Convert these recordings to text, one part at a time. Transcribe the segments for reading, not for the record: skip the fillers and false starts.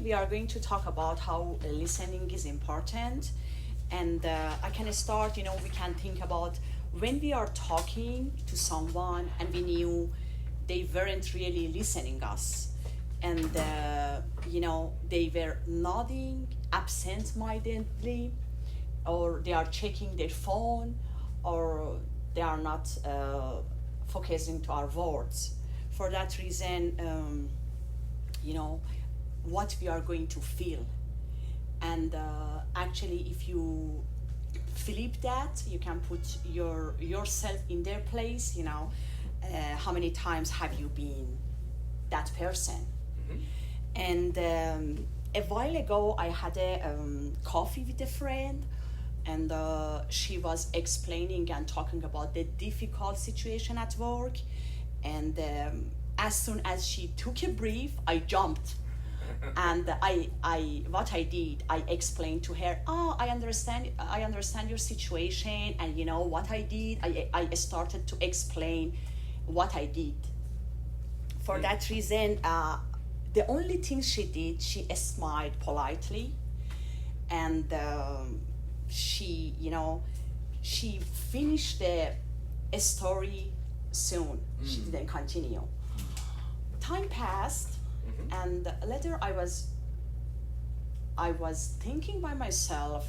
we are going to talk about how listening is important. And I can start, we can think about when we are talking to someone and we knew they weren't really listening us. And, they were nodding absent-mindedly, or they are checking their phone, or they are not focusing to our words. For that reason, what we are going to feel. And actually, if you flip that, you can put yourself in their place. How many times have you been that person? Mm-hmm. And a while ago, I had a coffee with a friend, and she was explaining and talking about the difficult situation at work. And as soon as she took a brief, I jumped. And what I did, I explained to her, I understand your situation, and what I did, I started to explain what I did. For that reason, the only thing she did, she smiled politely, and she finished the story soon. She didn't continue. Time passed, and later I was thinking by myself,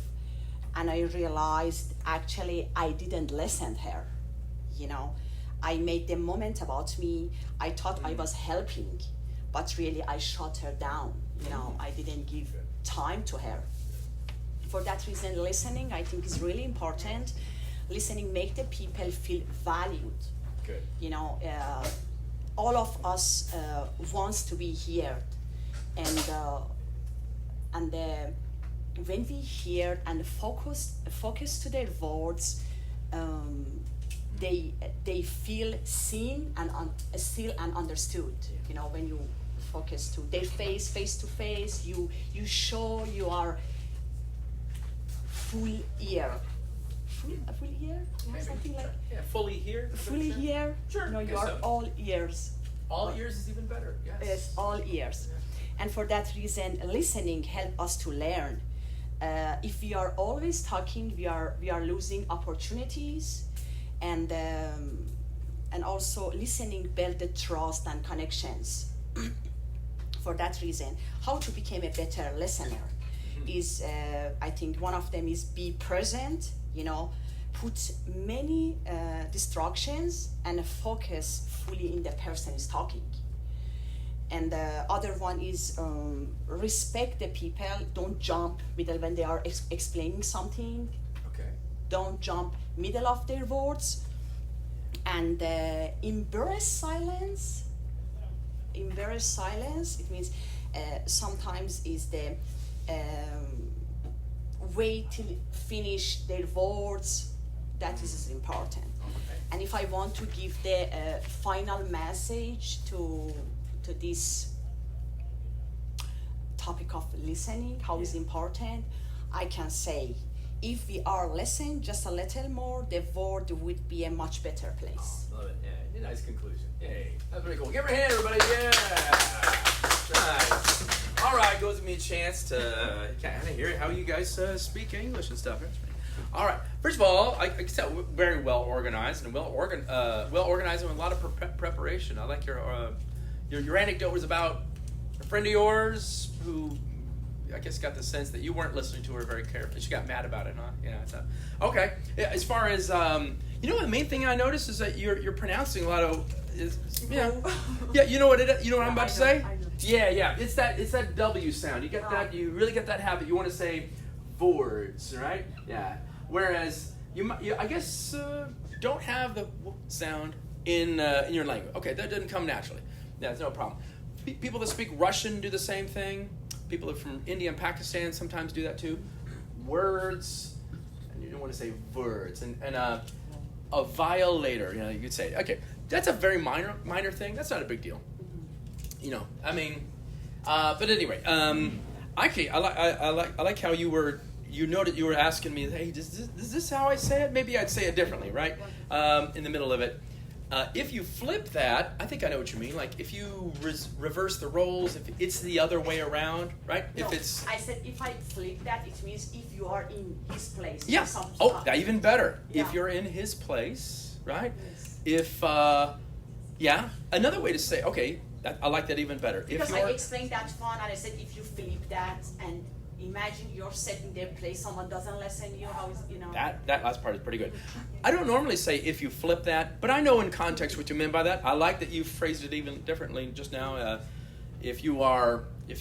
and I realized actually I didn't listen to her. I made the moment about me. I thought I was helping, but really I shut her down. I didn't give time to her. For that reason, listening, I think, is really important. Listening make the people feel valued. Good. All of us wants to be heard, and when we hear and focus to their words, they feel seen and still and understood. When you focus to their face to face, you show you are full ear. Full ear? Maybe. Something like fully here. fully ear. Sure. You are so. all ears. All ears is even better. Yes. Yes, all ears. Yeah. And for that reason, listening helps us to learn. If we are always talking, we are losing opportunities, and also listening build the trust and connections. For that reason, how to become a better listener is, I think one of them is be present. Put many distractions and focus fully in the person is talking. And the other one is respect the people. Don't jump middle when they are explaining something. Okay. Don't jump middle of their words. And embrace silence. Embrace silence. It means sometimes is the wait till finish their words. That is important. Okay. And if I want to give the final message to this topic of listening, how is important, I can say, if we are listening just a little more, the world would be a much better place. Love it. Yeah, nice conclusion. Yay. That's pretty cool. Give her a hand, everybody. Yeah. Nice. All right, goes me a chance to kind of hear how you guys speak English and stuff. All right. First of all, I can tell we're very well organized and well organized and with a lot of preparation. I like your anecdote was about a friend of yours who I guess got the sense that you weren't listening to her very carefully. She got mad about it, huh? Yeah. Okay. Yeah, as far as the main thing I noticed is that you're pronouncing a lot of yeah. You know what I'm about to say? I know. Yeah. It's that W sound. You get that. You really get that habit. You want to say words, right? Yeah. Whereas you I guess don't have the w sound in your language. Okay, that doesn't come naturally. Yeah, it's no problem. People that speak Russian do the same thing. People from India and Pakistan sometimes do that too. Words, and you don't want to say words. And a violator, you could say. Okay, that's a very minor thing. That's not a big deal. But anyway, actually, I like how you noted you were asking me, hey, is this how I say it? Maybe I'd say it differently, right? In the middle of it. If you flip that, I think I know what you mean. Like if you reverse the roles, if it's the other way around, right? No, if it's I said if I flip that, it means if you are in his place. yeah. Some Oh, stuff. that even better. Yeah. If you're in his place, right? Yes. If yeah, another way to say okay, I like that even better. Because if I you're explained that fun, and I said if you flip that and imagine you're set in their place, someone doesn't listen, you how is that last part is pretty good. I don't normally say if you flip that, but I know in context what you meant by that. I like that you phrased it even differently just now. If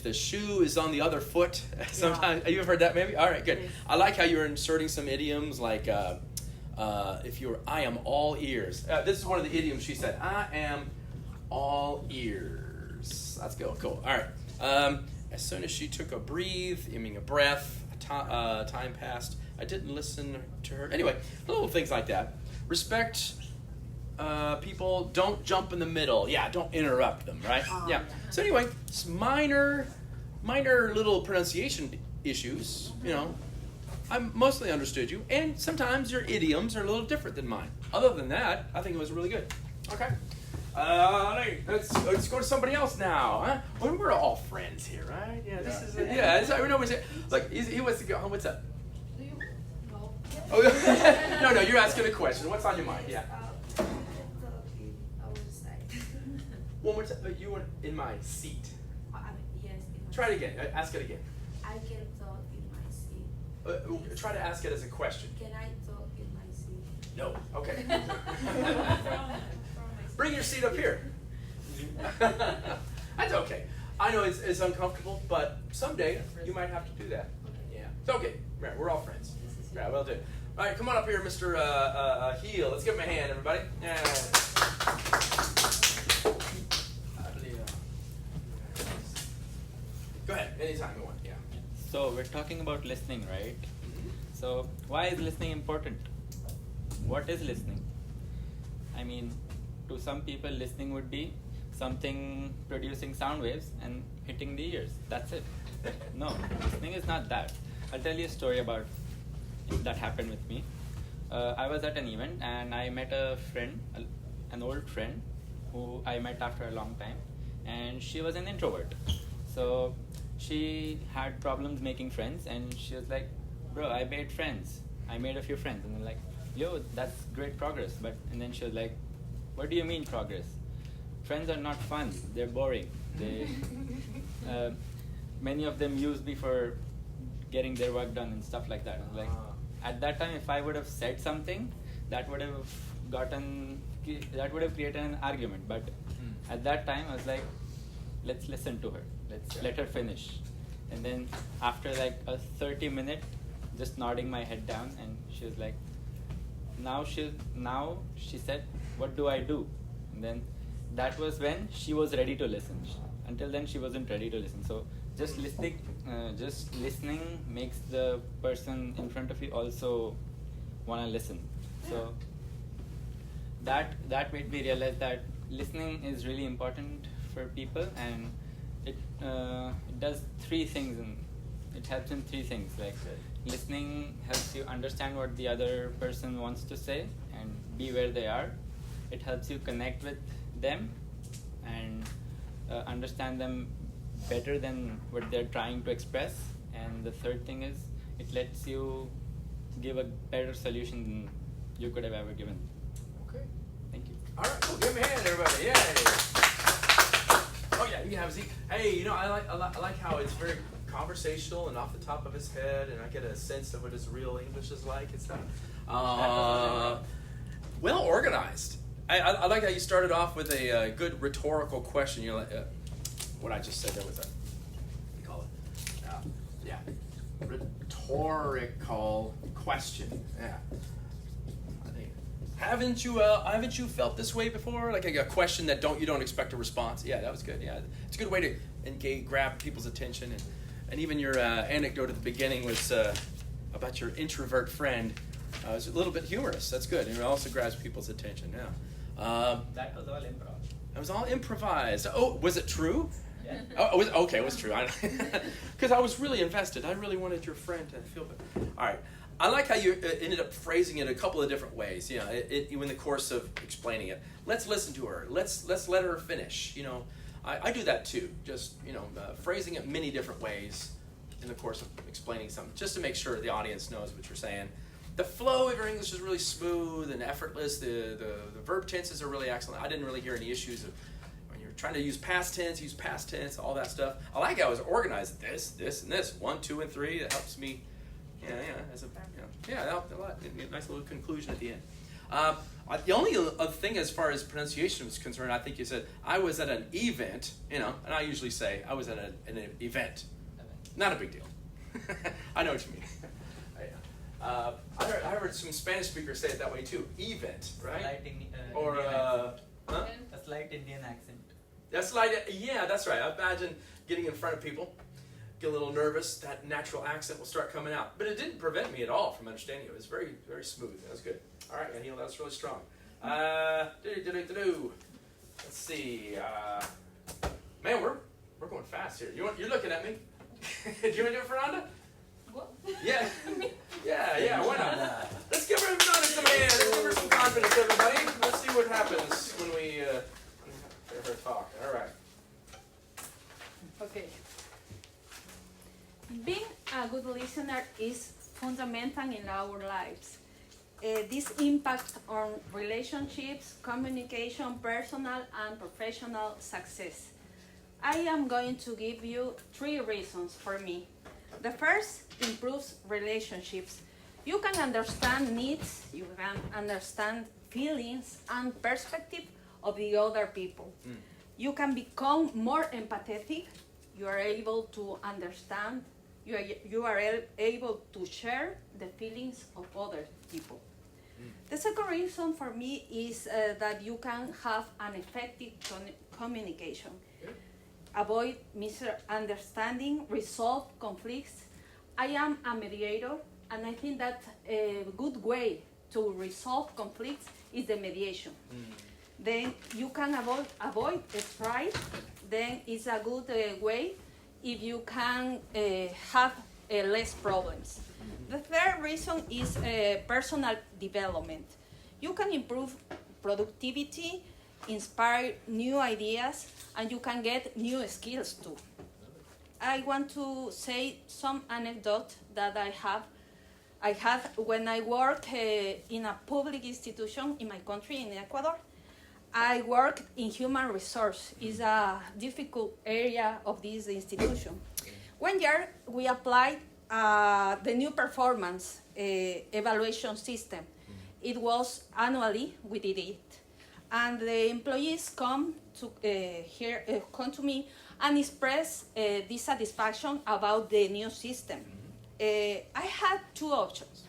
the shoe is on the other foot, sometimes you've heard that maybe. All right, good. Yes. I like how you're inserting some idioms like I am all ears. This is one of the idioms she said. I am all ears. Let's go. Cool. All right. As soon as she took a breath, time passed. I didn't listen to her. Anyway, little things like that. Respect people. Don't jump in the middle. Yeah, don't interrupt them, right? Yeah. So anyway, it's minor little pronunciation issues, I mostly understood you, and sometimes your idioms are a little different than mine. Other than that, I think it was really good. Okay. Let's go to somebody else now. Huh? Well, we're all friends here, right? Yeah, this is we know like he wants to go. What's up? Do you know? Oh, no, you're asking a question. What's on your mind? Yeah. I talk in our side. One more time. You were in my seat. Yes. In my Try it again. Ask it again. I can talk in my seat. Try to ask it as a question. Can I talk in my seat? No. Okay. From Bring your seat up here. That's okay. I know it's uncomfortable, but someday you might have to do that. Yeah. It's okay. Right, we're all friends. Right, well done. All right, come on up here, Mr. Heel. Let's give him a hand, everybody. Yeah. Go ahead. Anytime you want. Yeah. So we're talking about listening, right? So why is listening important? What is listening? I mean, to some people, listening would be something producing sound waves and hitting the ears. That's it. No, listening is not that. I'll tell you a story about that happened with me. I was at an event and I met a friend, an old friend, who I met after a long time, and she was an introvert. So she had problems making friends, and she was like, "Bro, I made friends. I made a few friends." And I'm like, "Yo, that's great progress." And then she was like, "What do you mean progress? Friends are not fun. They're boring. They many of them use me for getting their work done and stuff like that." I was like, at that time, if I would have said something, that would have created an argument. But at that time, I was like, let's listen to her. Let's let her finish. And then after like a 30-minute, just nodding my head down, and she was like, now she said, "What do I do?" And then that was when she was ready to listen. Until then, she wasn't ready to listen. So just listening makes the person in front of you also want to listen. So that made me realize that listening is really important for people, and it does three things, and it helps in three things. Like listening helps you understand what the other person wants to say and be where they are. It helps you connect with them and understand them better than what they're trying to express. And the third thing is it lets you give a better solution than you could have ever given. Okay. Thank you. All right. Well, give me a hand, everybody. Yay. Oh yeah, you can have a seat. Hey, I like how it's very conversational and off the top of his head, and I get a sense of what his real English is like and stuff. Well organized. I like how you started off with a good rhetorical question. You're like, what I just said there was what do you call it? Rhetorical question. Yeah. I think. Haven't you felt this way before? Like a question that you don't expect a response. Yeah, that was good. Yeah, it's a good way to grab people's attention, and even your anecdote at the beginning was about your introvert friend. It was a little bit humorous. That's good, and it also grabs people's attention. Yeah. That was all improv. It was all improvised. Oh, was it true? Yeah. Oh, it was true. Because I was really invested. I really wanted your friend to feel better. All right. I like how you ended up phrasing it a couple of different ways. You know, in the course of explaining it. Let's listen to her. Let's let her finish. You know, I do that too. Just phrasing it many different ways in the course of explaining something, just to make sure the audience knows what you're saying. The flow of your English is really smooth and effortless. The verb tenses are really excellent. I didn't really hear any issues of when you're trying to use past tense, all that stuff. I like how it was organized. This, and this. 1, 2, and 3. That helps me. That helped a lot. Nice little conclusion at the end. The only other thing as far as pronunciation was concerned, I think you said, I was at an event, and I usually say, I was at an event. Not a big deal. I know what you mean. I heard some Spanish speakers say it that way too. Event, right? Or a slight Indian accent. That's like, yeah, that's right. I imagine getting in front of people, get a little nervous, that natural accent will start coming out. But it didn't prevent me at all from understanding it. It was very, very smooth. That was good. All right, Anil, that was really strong. Let's see. Man, we're going fast here. You're looking at me. Do you want to do it, Fernanda? What? Yeah. Yeah, why not? Let's give her some hand. Let's give her some confidence, everybody. Let's see what happens when we hear her talk. All right. Okay. Being a good listener is fundamental in our lives. This impacts on relationships, communication, personal and professional success. I am going to give you 3 reasons for me. The first improves relationships. You can understand needs, you can understand feelings and perspective of the other people. You can become more empathetic. You are able to understand. You are able to share the feelings of other people. The second reason for me is that you can have an effective communication. Avoid misunderstanding, resolve conflicts. I am a mediator, and I think that a good way to resolve conflicts is the mediation. Then you can avoid strife. Then it's a good way if you can have less problems. The third reason is personal development. You can improve productivity, inspire new ideas, and you can get new skills too. I want to say some anecdote that I had when I worked in a public institution in my country, in Ecuador. I worked in human resource. It's a difficult area of this institution. One year, we applied the new performance evaluation system. It was annually, we did it. And the employees come to me and express dissatisfaction about the new system. I had 2 options.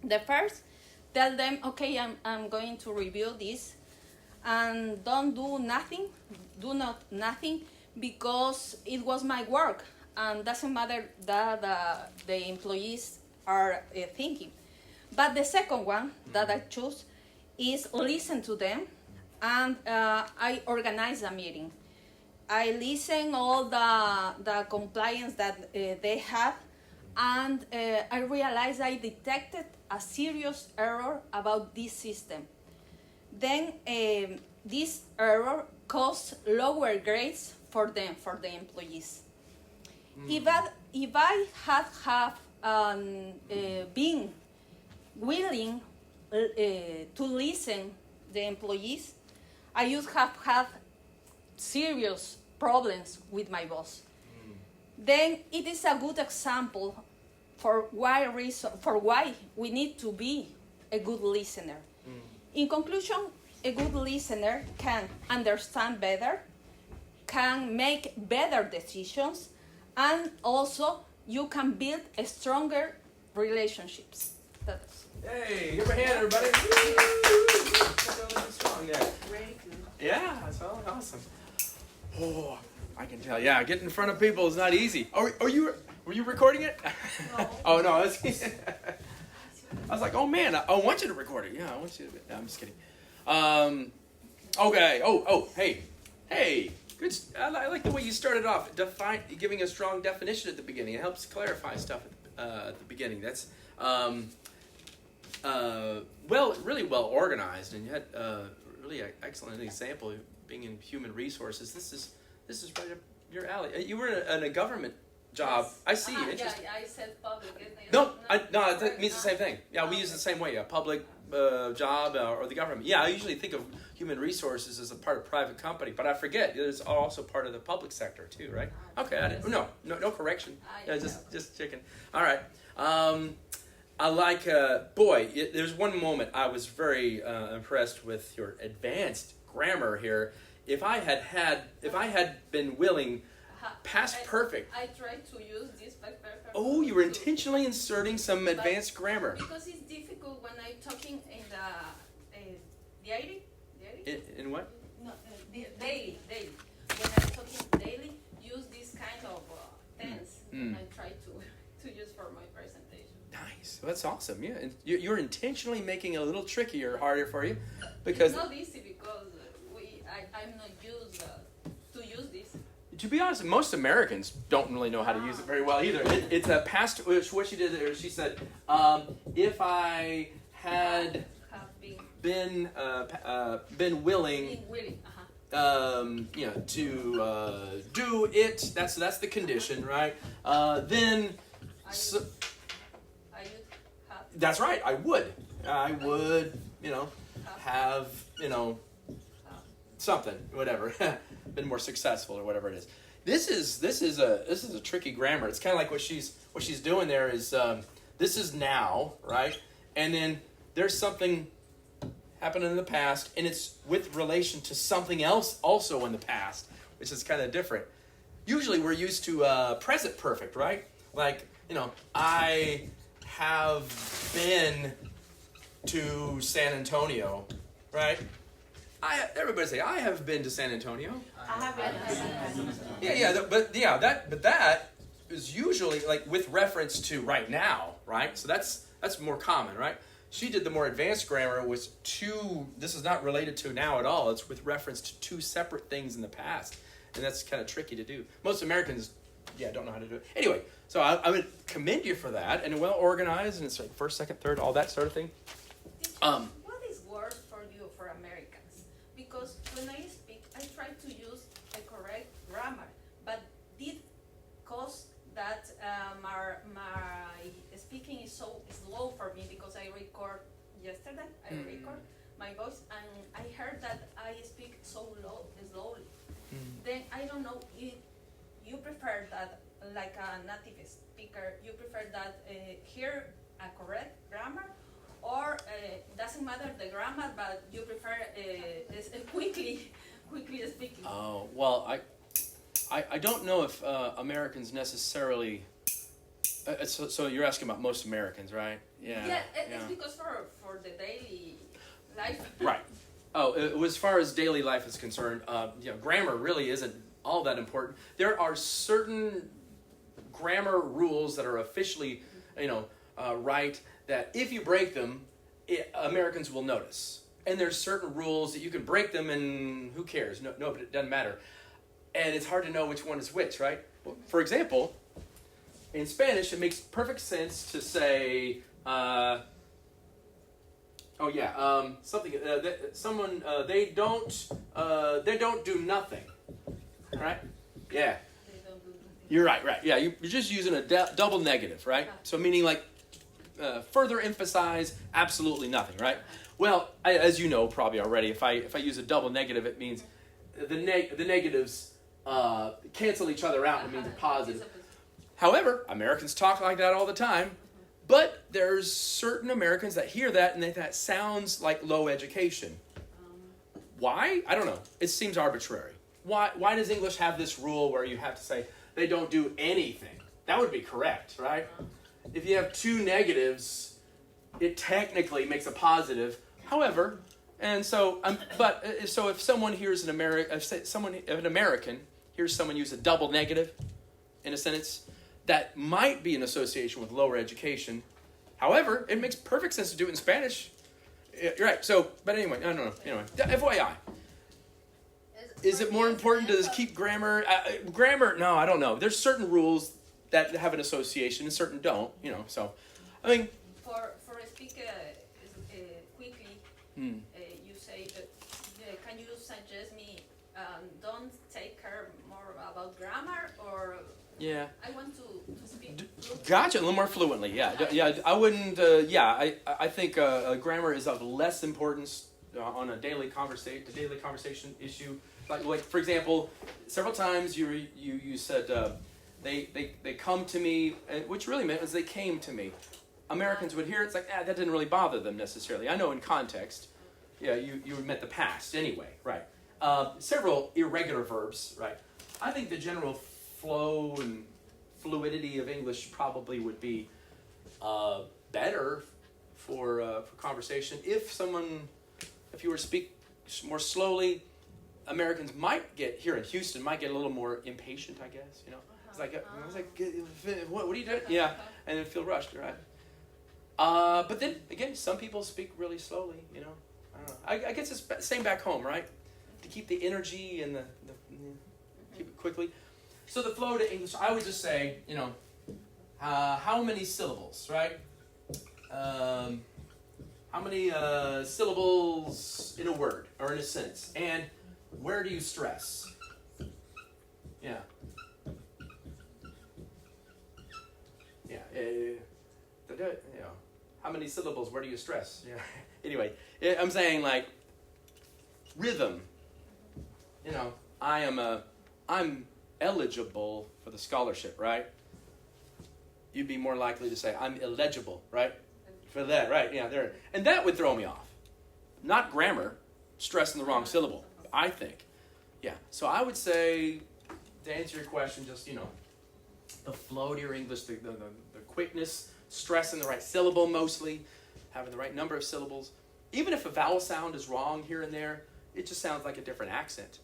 The first, tell them, okay, I'm going to review this, and don't do nothing, because it was my work, and doesn't matter that the employees are thinking. But the second one that I choose is listen to them, and I organize a meeting. I listen all the compliance that they have, and I realized I detected a serious error about this system. Then this error caused lower grades for them, for the employees. If I had been willing to listen the employees, I would have had serious problems with my boss. Then it is a good example for why we need to be a good listener. In conclusion, a good listener can understand better, can make better decisions, and also you can build a stronger relationships. That's Hey, give a hand, everybody. Strong there. Very good. Yeah, that's awesome. Oh, I can tell. Yeah, getting in front of people is not easy. Were you recording it? No. Oh no, I was like, oh man, I want you to record it. Yeah, I want you to. No, I'm just kidding. Okay. Hey. Good. I like the way you started off, giving a strong definition at the beginning. It helps clarify stuff at the beginning. That's really well organized, and you had really excellent example of being in human resources. This is right up your alley. You were in a government job. Yes. I see. Yeah, Interesting. I said public. Isn't it? No, that means the same thing. Yeah, we use it the same way. A public job or the government. Yeah, I usually think of human resources as a part of private company, but I forget it's also part of the public sector too, right? Okay, no correction. Yeah, just checking. All right. I like. There's one moment I was very impressed with your advanced grammar here. If I had been willing. Past perfect. I tried to use this past perfect. Oh, you were intentionally inserting some advanced grammar. Because it's difficult when I'm talking in the diary. In what? No, daily. When I'm talking daily, use this kind of tense. And I try to use for my presentation. Nice. Well, that's awesome. Yeah, and you're intentionally making it a little trickier, harder for you, because. It's not easy because I'm not used to use this. To be honest, most Americans don't really know how to use it very well either. It's a past. What she did there, she said, if I had been willing, to do it. That's the condition, right? Then. That's right. I would, have, something, whatever, been more successful or whatever it is. This is a tricky grammar. It's kind of like what she's doing there is this is now, right? And then there's something happened in the past, and it's with relation to something else also in the past, which is kind of different. Usually we're used to present perfect, right? Like, I have been to San Antonio, right? Everybody say, I have been to San Antonio. I have been. But that is usually like with reference to right now, right? So that's more common, right? She did the more advanced grammar was this is not related to now at all. It's with reference to two separate things in the past. And that's kind of tricky to do. Most Americans, don't know how to do it. Anyway, so I would commend you for that, and well organized, and it's like first, second, third, all that sort of thing. What is worse for you, for Americans? Because when I speak, I try to use a correct grammar, but did cause that my speaking is so slow for me because I record yesterday. I record my voice, and I heard that I speak so slowly. Then I don't know if you prefer that like a native speaker. You prefer that hear a correct grammar, or doesn't matter the grammar, but you prefer quickly speaking. Oh well, I don't know if Americans necessarily. So you're asking about most Americans, right? Yeah, it's because for the daily life. Right. Oh, as far as daily life is concerned, grammar really isn't all that important. There are certain grammar rules that are officially, right, that if you break them, Americans will notice. And there's certain rules that you can break them and who cares? No, but it doesn't matter. And it's hard to know which one is which, right? Well, for example, in Spanish, it makes perfect sense to say, they don't do nothing, right? Yeah. You're right. Yeah, you're just using a double negative, right? So meaning like further emphasize absolutely nothing, right? Well, as you know probably already, if I use a double negative, it means the negatives cancel each other out. It means a positive. However, Americans talk like that all the time, but there's certain Americans that hear that and that sounds like low education. Why? I don't know. It seems arbitrary. Why does English have this rule where you have to say they don't do anything? That would be correct, right? If you have two negatives, it technically makes a positive. However, and so, so if someone hears an American hears someone use a double negative in a sentence, that might be an association with lower education. However, it makes perfect sense to do it in Spanish. You're right. So, but anyway, I don't know. Anyway, FYI. Is it more important to keep grammar? Grammar? No, I don't know. There's certain rules that have an association and certain don't. So, I mean. For speak You say, can you suggest me don't take care more about grammar, or Yeah. I want to speak. Gotcha. A little more fluently. Yeah. I wouldn't. I think grammar is of less importance on a daily conversation issue. Like for example, several times you said they come to me, which really meant is they came to me. Americans would hear it, it's like that didn't really bother them necessarily. I know in context, you meant the past anyway, right? Several irregular verbs, right? I think the general flow and fluidity of English probably would be better for conversation. If you were to speak more slowly, Americans here in Houston might get a little more impatient, I guess. It's like what are you doing? Yeah, and then feel rushed, right? But then again, some people speak really slowly. I don't know. I guess it's the same back home, right? To keep the energy and keep it quickly. So the flow to English, I would just say, how many syllables, right? How many syllables in a word or in a sentence, and where do you stress? Yeah. How many syllables? Where do you stress? Yeah. Anyway, I'm saying like rhythm. I'm eligible for the scholarship, right? You'd be more likely to say I'm illegible, right? For that, right? Yeah, there. And that would throw me off. Not grammar, stressing the wrong syllable, I think. Yeah. So I would say, to answer your question, just the flow to your English, the quickness, stressing the right syllable mostly, having the right number of syllables. Even if a vowel sound is wrong here and there, it just sounds like a different accent.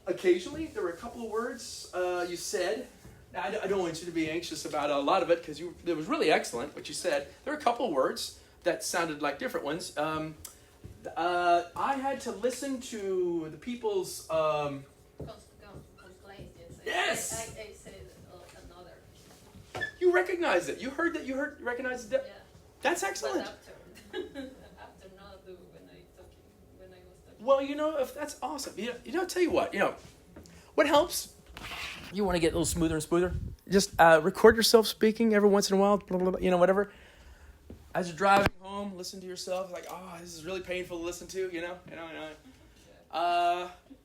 Occasionally, there were a couple of words you said. Now, I don't want you to be anxious about a lot of it because it was really excellent what you said. There were a couple of words that sounded like different ones. I had to listen to the people's... Complaint, yes! I said another. You recognize it. You recognized it. Yeah. That's excellent. But after not do when I was talking. Well, if that's awesome. I'll tell you what helps? You want to get a little smoother and smoother? Just record yourself speaking every once in a while, blah, blah, blah, whatever. As you're driving home, listen to yourself, like, this is really painful to listen to,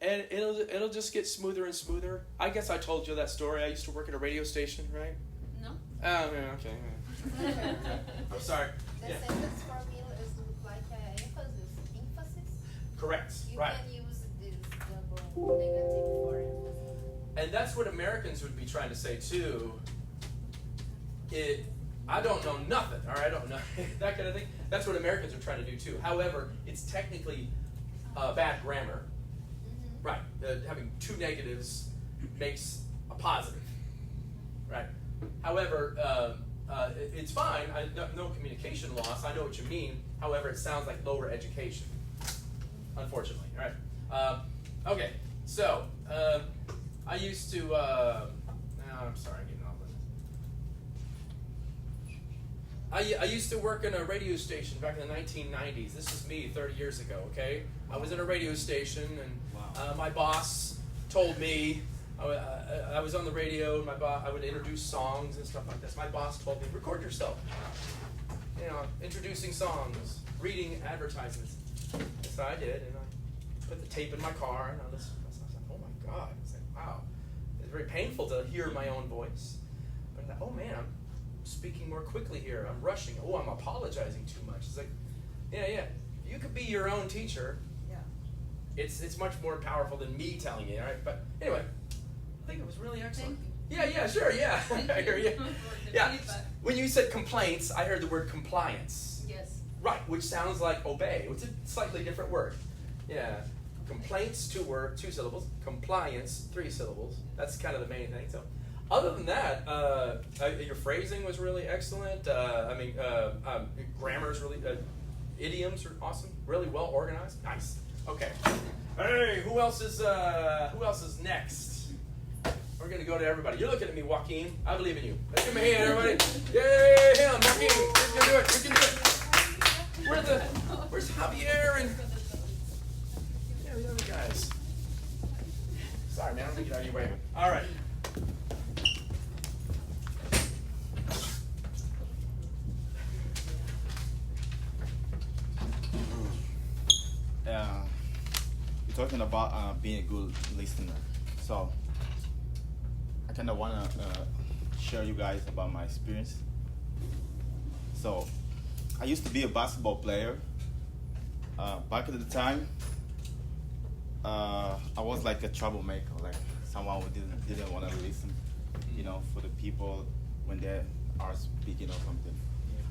and it'll just get smoother and smoother. I guess I told you that story. I used to work at a radio station, right? No. Oh, yeah, okay. I'm sorry. The Yeah. sentence formula is like emphasis. Correct. You Right. can use this double negative for emphasis. And that's what Americans would be trying to say too. I don't know nothing, or I don't know that kind of thing. That's what Americans are trying to do too. However, it's technically bad grammar. Mm-hmm. Right. Having two negatives makes a positive. Right. However, it's fine. No communication loss. I know what you mean. However, it sounds like lower education. Unfortunately. All right. Okay. So, I used to... I'm sorry. I'm getting off this. I used to work in a radio station back in the 1990s. This is me 30 years ago, okay? I was in a radio station, and my boss told me... I was on the radio, and I would introduce songs and stuff like this. My boss told me, record yourself. Introducing songs, reading advertisements. So I did, and I put the tape in my car, and I listened. I was like, oh my God. It's like, wow. It's very painful to hear my own voice. But I thought, oh man, I'm speaking more quickly here. I'm rushing. Oh, I'm apologizing too much. It's like, yeah. You could be your own teacher. Yeah. It's much more powerful than me telling you, all right? But anyway, I think it was really excellent. Thank you. Yeah, sure, yeah. I hear you. For the Yeah. feedback. When you said complaints, I heard the word compliance. Yes. Right, which sounds like obey. It's a slightly different word. Yeah. Complaints, two syllables. Compliance, 3 syllables. That's kind of the main thing. So, other than that, your phrasing was really excellent. Grammar's really, idioms are awesome. Really well organized. Nice. Okay. Hey, who else is next? We're gonna go to everybody. You're looking at me, Joaquin. I believe in you. Let's give him a hand, everybody. Yay, him, Joaquin. You can do it. You can do it. Where's the Where's Javier and the other guys? Sorry, man. I'm gonna get out of your way. All right. You're talking about being a good listener. So I kind of want to share you guys about my experience. So I used to be a basketball player. Back at the time, I was like a troublemaker, like someone who didn't want to listen, you know, for the people when they are speaking or something.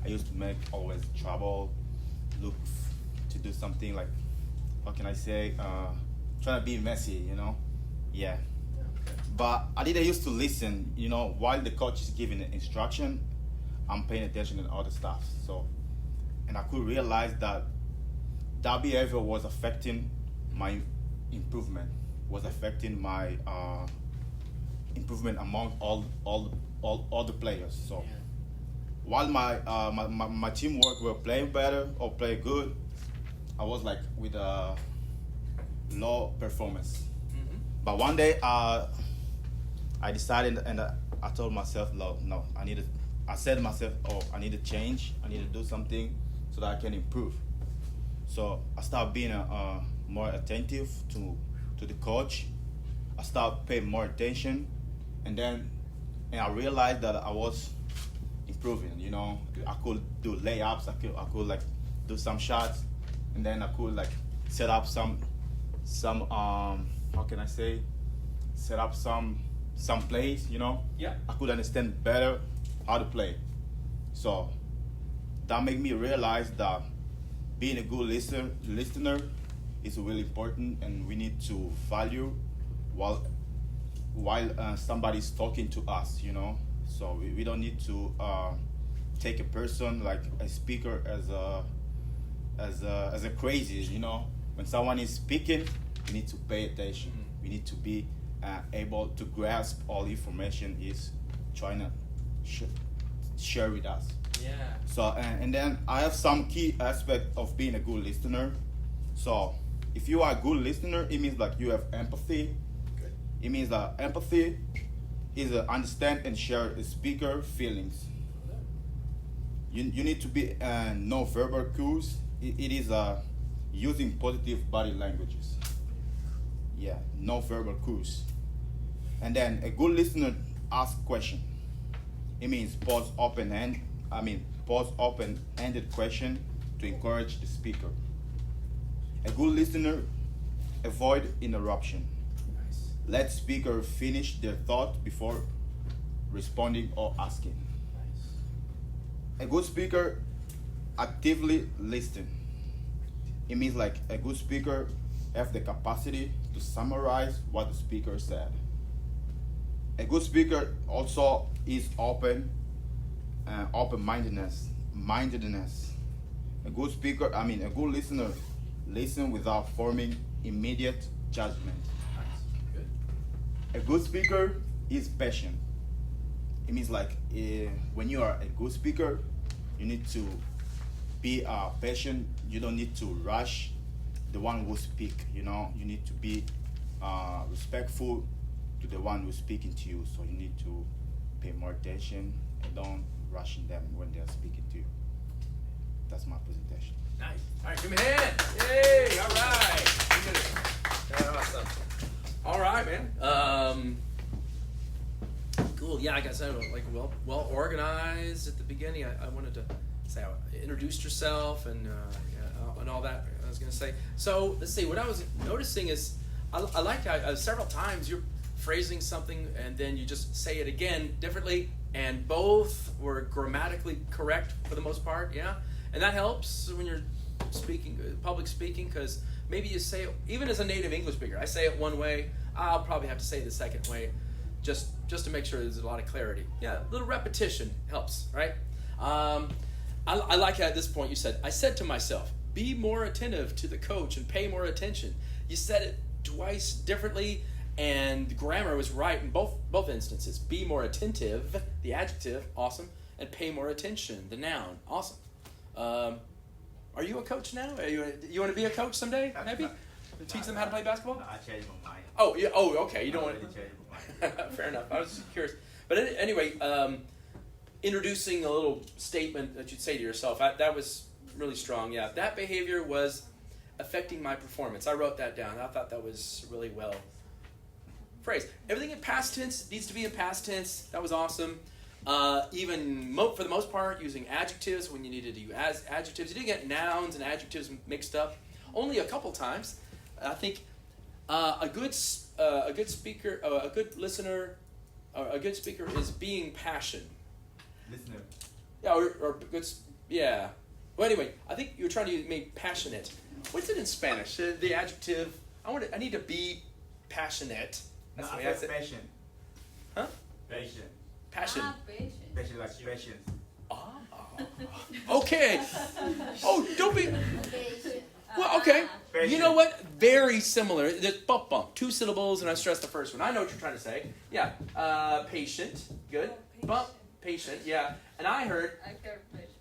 I used to make always trouble, look to do something like, how can I say, trying to be messy, you know? Yeah. But I didn't used to listen, you know, while the coach is giving the instruction, I'm paying attention to other stuff. So, and I could realize that that behavior was affecting my improvement, was affecting my improvement among all the players. So, while my teamwork were playing better or play good, I was like with a low performance. Mm-hmm. But one day I decided and I told myself, no, I said to myself, I need to change. I need to do something so that I can improve. So I started being more attentive to the coach. I started paying more attention, and I realized that I was improving. You know, I could do layups. I could like do some shots, and then I could like set up some how can I say, set up some plays. You know, Yeah. I could understand better how to play. So that made me realize that being a good listener is really important, and we need to value while somebody's talking to us, you know. So we don't need to take a person like a speaker as a crazy, you know. When someone is speaking, we need to pay attention. We need to be able to grasp all information he's trying to share with us. Yeah. So and then I have some key aspect of being a good listener. So if you are a good listener, it means like you have empathy. Good. It means that empathy is understand and share the speaker feelings. You need to be no verbal cues. It is using positive body languages. Yeah, no verbal cues. And then a good listener asks question. It means pause open-ended question to encourage the speaker. A good listener avoid interruption. Nice. Let speaker finish their thought before responding or asking. Nice. A good speaker actively listen. It means like a good speaker have the capacity to summarize what the speaker said. A good speaker also is open-mindedness. A good listener listen without forming immediate judgment. Nice. Good. A good speaker is patient. It means like when you are a good speaker, you need to be patient. You don't need to rush the one who speak. You know, you need to be respectful to the one who's speaking to you. So you need to pay more attention and don't rush them when they're speaking to you. That's my presentation. Nice. All right, give me a hand. Yay! All right. You did it. That's awesome. All right, man. Cool. Yeah, I guess I was like well organized at the beginning. I wanted to say introduced yourself and all that. I was gonna say. So let's see. What I was noticing is I like how several times you're phrasing something and then you just say it again differently, and both were grammatically correct for the most part. Yeah. And that helps when you're speaking, public speaking, because maybe you say it, even as a native English speaker, I say it one way, I'll probably have to say it the second way, just to make sure there's a lot of clarity. Yeah, a little repetition helps, right? I like how at this point you said, I said to myself, be more attentive to the coach and pay more attention. You said it twice differently, and the grammar was right in both instances. Be more attentive, the adjective, awesome, and pay more attention, the noun, awesome. Are you a coach now? You want to be a coach someday? Maybe teach them how to play basketball. No, I changed my mind. Oh yeah. Oh okay. You don't I want already to. changed my mind. Fair enough. I was just curious. But anyway, introducing a little statement that you'd say to yourself, that was really strong. Yeah, that behavior was affecting my performance. I wrote that down. I thought that was really well phrased. Everything in past tense needs to be in past tense. That was awesome. Even for the most part, using adjectives when you needed to use adjectives. You didn't get nouns and adjectives mixed up. Only a couple times. I think a good speaker, a good listener, or a good speaker is being passionate. Listener. Yeah, or good. Yeah. Well, anyway, I think you were trying to make passionate. What's it in Spanish? The adjective. I need to be passionate. No, That's the I way I said say. patient. Huh? Patient. Passion. Patient. Patient like patience. Ah. Okay. Oh, don't be. Well, okay. You know what? Very similar. There's bump bump. 2 syllables, and I stress the first one. I know what you're trying to say. Yeah. Patient. Good. Bump. Patient. Yeah. And I heard I heard patient.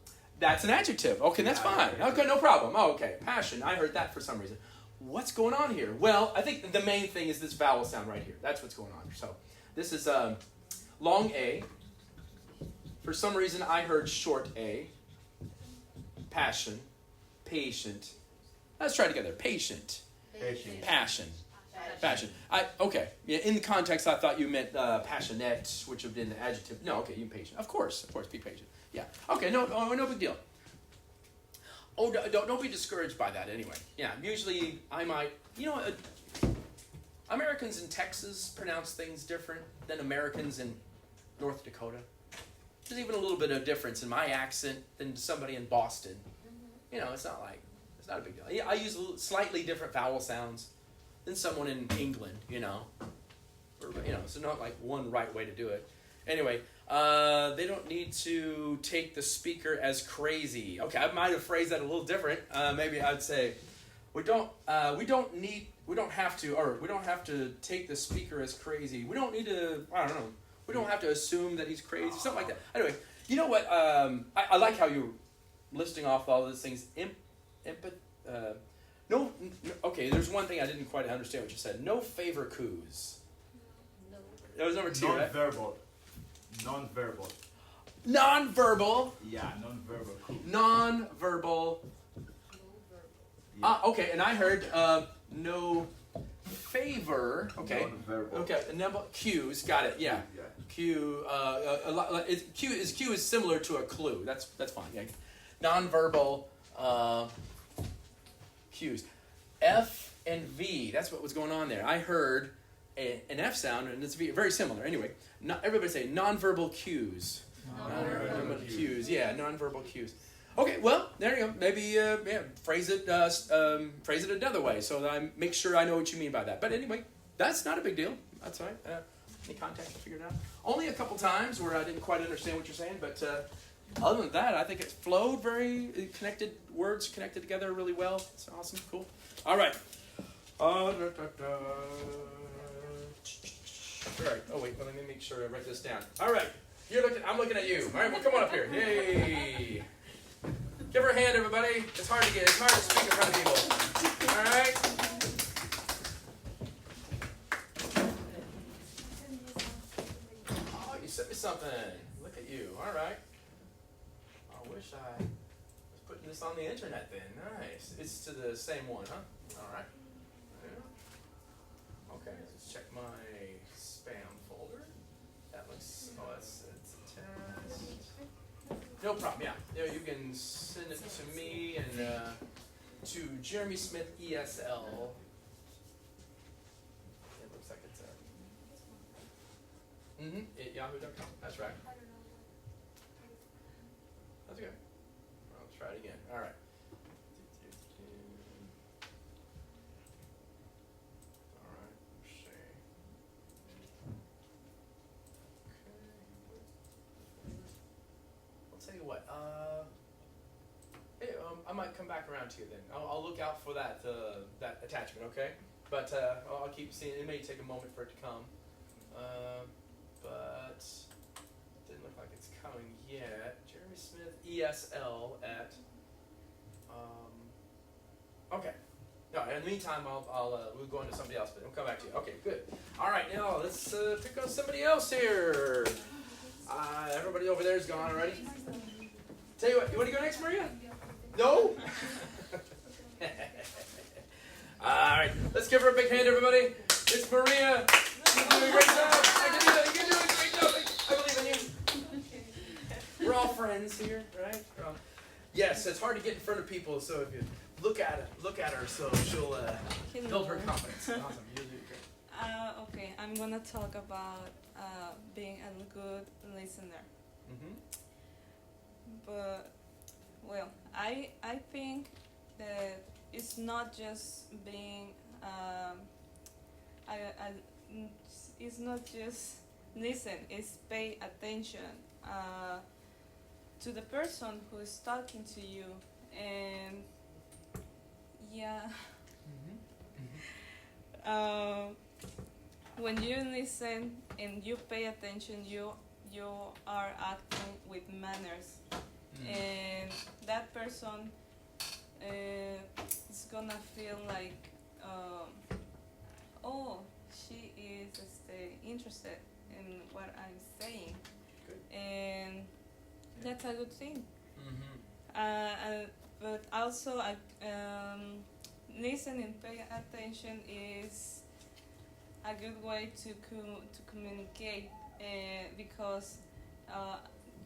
that's an adjective. Okay, that's fine. Okay, no problem. Oh, okay. Passion. I heard that for some reason. What's going on here? Well, I think the main thing is this vowel sound right here. That's what's going on. So this is long A. For some reason, I heard short A. Passion. Patient. Let's try together. Patient. Patient. Passion. Passion. Okay. Yeah, in the context, I thought you meant passionate, which would have been an adjective. No, okay, you patient. Of course, be patient. Yeah. Okay, no big deal. Oh, don't be discouraged by that anyway. Yeah, usually I might, Americans in Texas pronounce things different than Americans in North Dakota. There's even a little bit of difference in my accent than somebody in Boston. It's not a big deal. Yeah, I use slightly different vowel sounds than someone in England, so not like one right way to do it. Anyway, they don't need to take the speaker as crazy. Okay, I might have phrased that a little different. Maybe I'd say, we don't have to take the speaker as crazy. We don't need to, I don't know, we don't have to assume that he's crazy, something like that. Anyway, you know what, I like how you're listing off all those things. Okay, there's one thing I didn't quite understand what you said. No favor coups. No. That was number 2, right? Non-verbal. Non-verbal. Non-verbal. Yeah, non-verbal. Cool. Non-verbal. Yeah. Okay, and I heard no favor. Okay. Non-verbal. Okay, number cues. Got it. Yeah. Yeah. Cue. Cue is similar to a clue. That's fine. Yeah. Non-verbal cues. F and V. That's what was going on there. I heard an F sound and it's V. Very similar. Anyway, everybody say non-verbal cues. Non-verbal cues. Yeah, non-verbal cues. Okay, well, there you go. Maybe phrase it another way so that I make sure I know what you mean by that. But anyway, that's not a big deal. That's all right. Any context, I'll figure it out. Only a couple times where I didn't quite understand what you're saying, but other than that, I think it flowed words connected together really well. It's awesome, cool. All right. All right. Oh wait, let me make sure I write this down. All right. I'm looking at you. All right, well, come on up here. Yay. Give her a hand, everybody. It's hard to speak in front of people. All right. Oh, you sent me something. Look at you. All right. I wish I was putting this on the internet then. Nice. It's to the same one, huh? All right. Yeah. Okay, let's check my spam folder. That looks, it's attached. No problem, yeah. You can send it to me and to Jeremy Smith ESL. It looks like it's at yahoo.com. That's right. That's okay. I'll try it again. All right. All right. Let's see. Okay. I'll tell you what. Hey, I might come back around to you then. I'll look out for that attachment. Okay. But I'll keep seeing. It may take a moment for it to come. But it didn't look like it's coming yet. Jeremy Smith ESL at Okay. No, in the meantime, we'll go into somebody else, but we'll come back to you. Okay, good. All right, now let's pick on somebody else here. Everybody over there is gone already. Tell you what, you want to go next, Maria? No? All right, let's give her a big hand, everybody. It's Maria. She's doing a great job. I can do that. You can do a great job. I believe in you. We're all friends here, right? Yes, it's hard to get in front of people, so if you look at her, so she'll build her confidence. Awesome, you'll do great. Okay, I'm gonna talk about being a good listener. Mm-hmm. But well, I think that it's not just being it's not just listen. It's pay attention to the person who is talking to you, and yeah. When you listen and you pay attention, you are acting with manners, and that person is gonna feel like, oh, she is interested in what I'm saying. Good. And that's a good thing. Mm-hmm. But also, listen and pay attention is a good way to communicate, because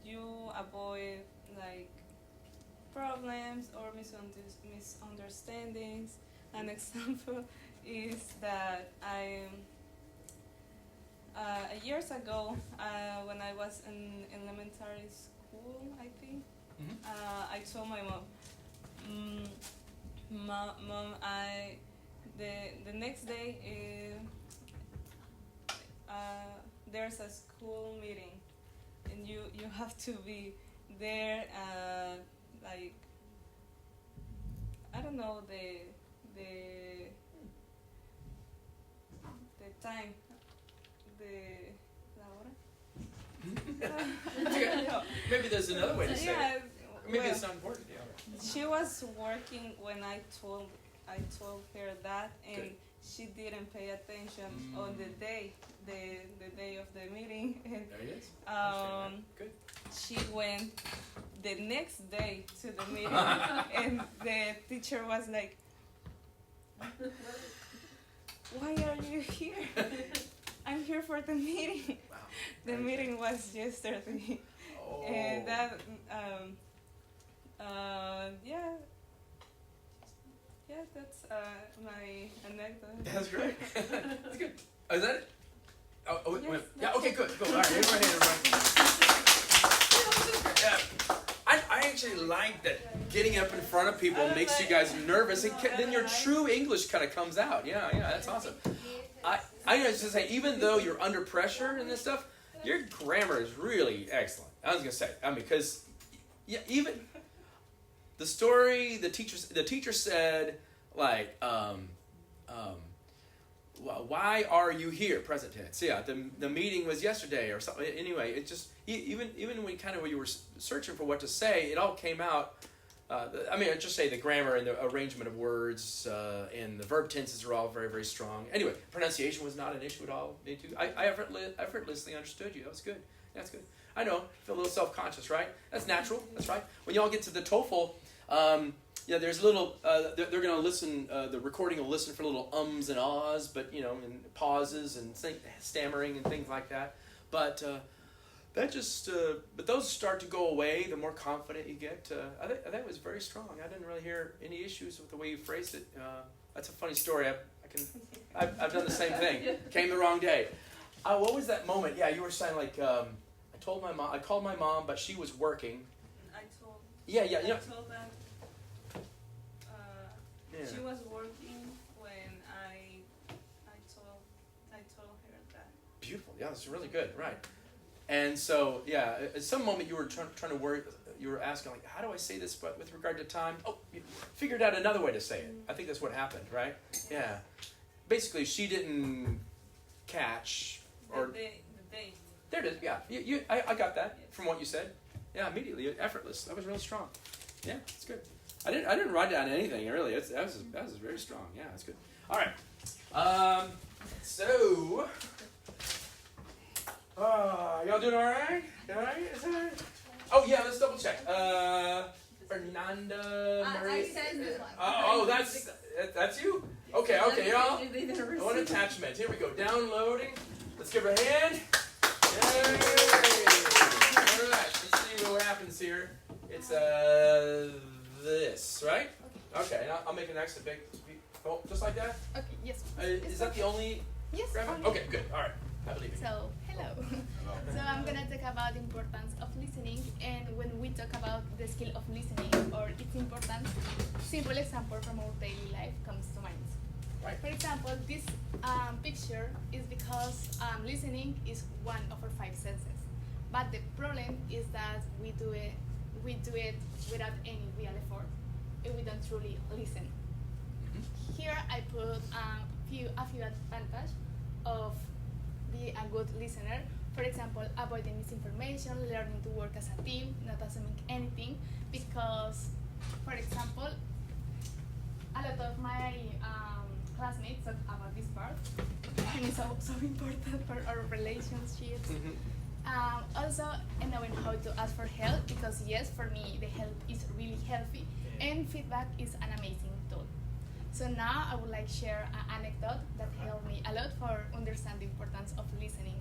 you avoid like problems or misunderstandings. An example is that years ago, when I was in elementary school, I think, I told my mom, Mom, the next day there's a school meeting, and you have to be there. Like, I don't know the time, la hora. Maybe there's another way to say Yeah, it. Maybe well, it's not important. Yeah. she was working when I told her that, and Good. she didn't pay attention on the day of the meeting. And There it is. Good. she went the next day to the meeting, and the teacher was like, "Why are you here?" "I'm here for the meeting." Wow. The meeting was yesterday. Oh. And that, that's my anecdote. That's great. That's good. Oh, is that it? Oh, Yes, wait. Yeah, that's okay, it. good. All right, raise your hand, everybody. Yeah. I actually like that getting up in front of people makes you guys nervous, and then your true English kind of comes out. Yeah, that's awesome. I was just say, even though you're under pressure and this stuff, your grammar is really excellent. I was gonna say, because even the story, the teacher said, like, why are you here? Present tense. Yeah, the meeting was yesterday or something. Anyway, it just even when you were searching for what to say, it all came out. I'd just say the grammar and the arrangement of words and the verb tenses are all very, very strong. Anyway, pronunciation was not an issue at all. I effortlessly understood you. That was good. That's good. I know, feel a little self-conscious, right? That's natural. That's right. When y'all get to the TOEFL, there's a little. They're going to listen. The recording will listen for little ums and ahs, but and pauses and stammering and things like that. But that just. But those start to go away the more confident you get. I think it was very strong. I didn't really hear any issues with the way you phrased it. That's a funny story. I've done the same thing. Came the wrong day. What was that moment? Yeah, you were saying like. I called my mom, but she was working. I told. Yeah. I told that. She was working when I told her that. Beautiful. Yeah, that's really good. Right. And so, at some moment you were trying to worry. You were asking, like, how do I say this with regard to time? Oh, you figured out another way to say it. I think that's what happened, right? Yeah. Basically, she didn't catch or. The date. There it is. Yeah. I got that from what you said. Yeah, immediately, effortless. That was really strong. Yeah, it's good. I didn't write down anything really. That was very strong. Yeah, that's good. All right. So, y'all doing all right? All right? Is that all right? Oh yeah, let's double check. Fernanda Marie. I said this one. Oh, that's you. Okay, y'all. One attachment. Here we go. Downloading. Let's give her a hand. Yay! All right. Let's see what happens here. It's this, right? Okay. Okay. I'll make an extra big. Oh, just like that. Okay, yes. Is that the only? Yes. graphic? only. Okay, good. All right. I believe you. So, hello. So I'm gonna talk about the importance of listening, and when we talk about the skill of listening or its importance, simple example from our daily life comes to mind. Right. For example, this picture is because listening is one of our 5 senses, but the problem is that we do it without any real effort, and we don't truly listen. Here I put a few advantages of being a good listener. For example, avoiding misinformation, learning to work as a team, not assuming anything, because, for example, a lot of my classmates talk about this part, and it's so important for our relationships. Also, knowing how to ask for help, because yes, for me, the help is really healthy, and feedback is an amazing tool. So now I would like to share an anecdote that helped me a lot for understand the importance of listening.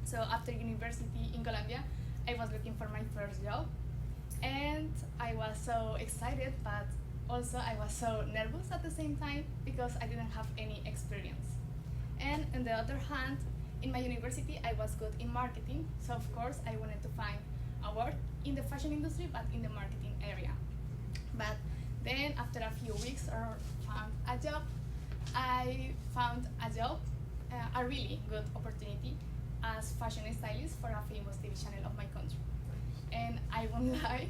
So after university in Colombia, I was looking for my first job, and I was so excited, but also I was so nervous at the same time because I didn't have any experience. And on the other hand, in my university, I was good in marketing, so of course I wanted to find a work in the fashion industry, but in the marketing area. But then after a few weeks I found a job, a really good opportunity as fashion stylist for a famous TV channel of my country. And I won't lie,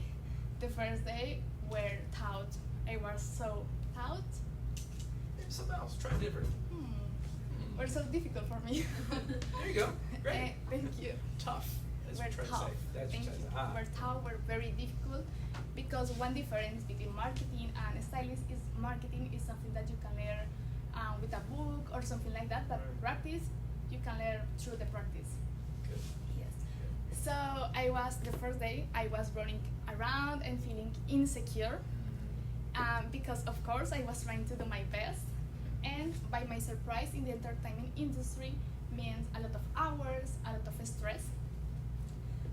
the first day I was so taught. Something else. Try different. Were so difficult for me. There you go. Great. Thank you. Tough. That's what Were you're trying tough. to say. That's what Thank you're you. trying to say. Were tough, were very difficult, because one difference between marketing and stylist is marketing is something that you can learn with a book or something like that, but practice you can learn through the practice. Good. Yes. So the first day I was running around and feeling insecure, because of course I was trying to do my best, and by my surprise in the entertainment industry means a lot of hours, a lot of stress.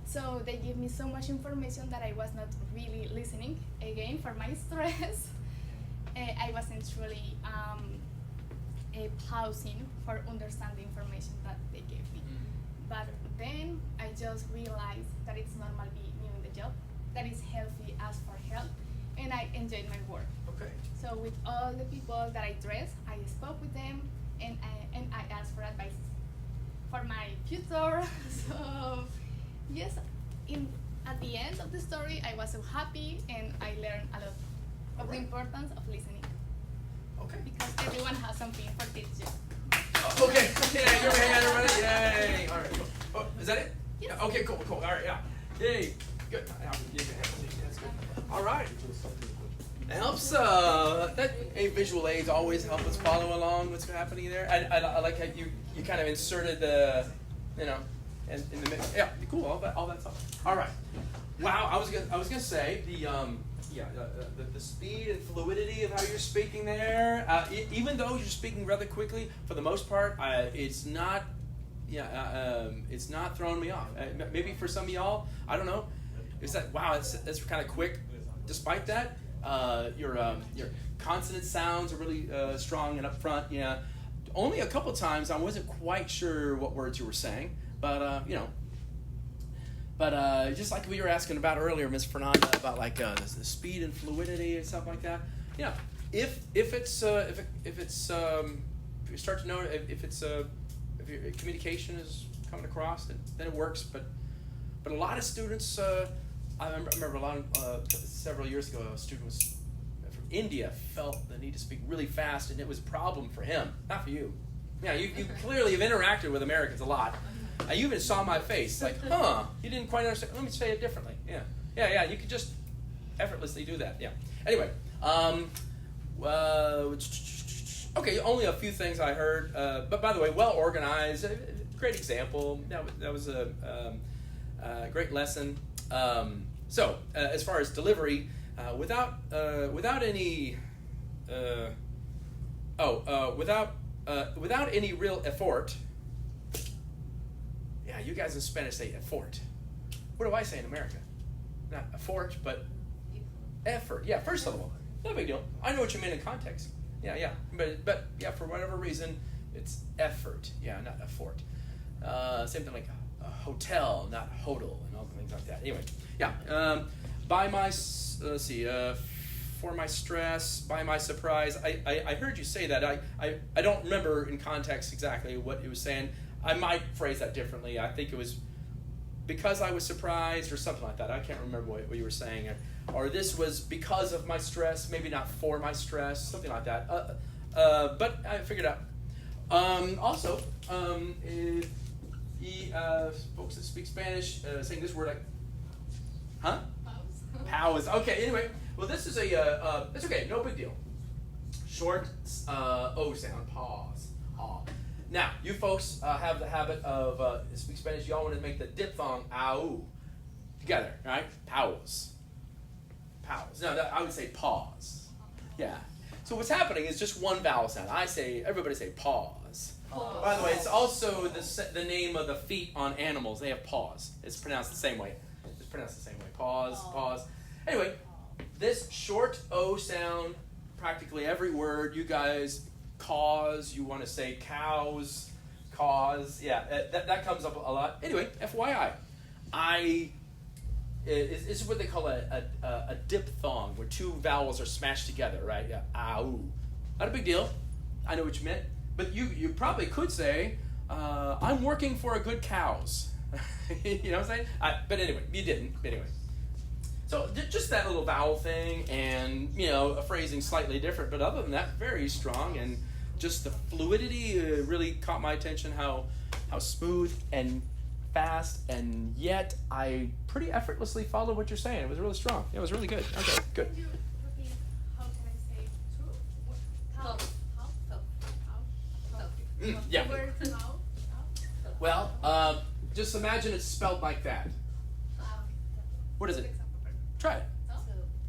So they gave me so much information that I was not really listening. Again, for my stress, I wasn't truly pausing for understand the information that they gave me. But then I just realized that it's normal being new in the job, that it's healthy ask for help, and I enjoyed my work. Okay. So with all the people that I dressed, I spoke with them, and I asked for advice for my future. So yes, at the end of the story, I was so happy, and I learned a lot of the importance of listening, Okay. because everyone has something for teach you. Okay. Yeah, give me a hand, everybody. Yay. All right. Cool. Oh, is that it? Yes. Yeah. Okay. Cool. All right. Yeah. Yay. Good. Yeah, give me a hand. That's good. All right. It helps. Visual aids always help us follow along what's happening there. I like how you kind of inserted the, in the mix. Yeah. Cool. All that stuff. All right. Wow. I was gonna say the speed and fluidity of how you're speaking there. Even though you're speaking rather quickly, for the most part, it's not. It's not throwing me off. Maybe for some of y'all, I don't know. It's that that's kind of quick. Despite that, your consonant sounds are really strong and upfront. Yeah. Only a couple times I wasn't quite sure what words you were saying, but But just like we were asking about earlier, Ms. Fernanda, about like the speed and fluidity and stuff like that. Yeah, if you start to know if your communication is coming across, then it works. But a lot of students, I remember several years ago, a student was from India felt the need to speak really fast, and it was a problem for him, not for you. Yeah, you clearly have interacted with Americans a lot. You even saw my face, like, you didn't quite understand. Let me say it differently. Yeah, you could just effortlessly do that. Yeah, Anyway, okay, only a few things I heard. But by the way, well organized, great example. That was a great lesson. So as far as delivery, without any real effort. Yeah, you guys in Spanish say effort. What do I say in America? Not effort, but effort. Yeah, first syllable. No big deal. I know what you mean in context. Yeah. But yeah, for whatever reason, it's effort. Yeah, not effort. Same thing like a hotel, not hodl, and all things like that. Anyway, yeah. For my stress, by my surprise. I heard you say that. I don't remember in context exactly what it was saying. I might phrase that differently. I think it was because I was surprised or something like that. I can't remember what you were saying. Or this was because of my stress, maybe not for my stress, something like that. But I figured out. Also, folks that speak Spanish saying this word like, huh? Pause. Okay, anyway. Well, this is it's okay, no big deal. Short O sound, pause. Now, you folks have the habit of speak Spanish. Y'all want to make the diphthong "au" together, right? Pause. No, I would say pause. Yeah. So what's happening is just one vowel sound. Everybody say pause. Pause. By the way, it's also the name of the feet on animals. They have paws. It's pronounced the same way. Pause. Anyway, this short O sound, practically every word, you guys. Cause, you want to say cows, cause, yeah, that comes up a lot. Anyway, FYI, it's what they call a diphthong, where two vowels are smashed together, right? Yeah, ow. Not a big deal. I know what you meant. But you probably could say, I'm working for a good cows. You know what I'm saying? But anyway, you didn't. Anyway. So just that little vowel thing and, a phrasing slightly different. But other than that, very strong. And just the fluidity really caught my attention, how smooth and fast. And yet I pretty effortlessly followed what you're saying. It was really strong. It was really good. Okay, good. Can you repeat how can I say true? How? Yeah. The word how? Well, just imagine it's spelled like that. What is it? Try it.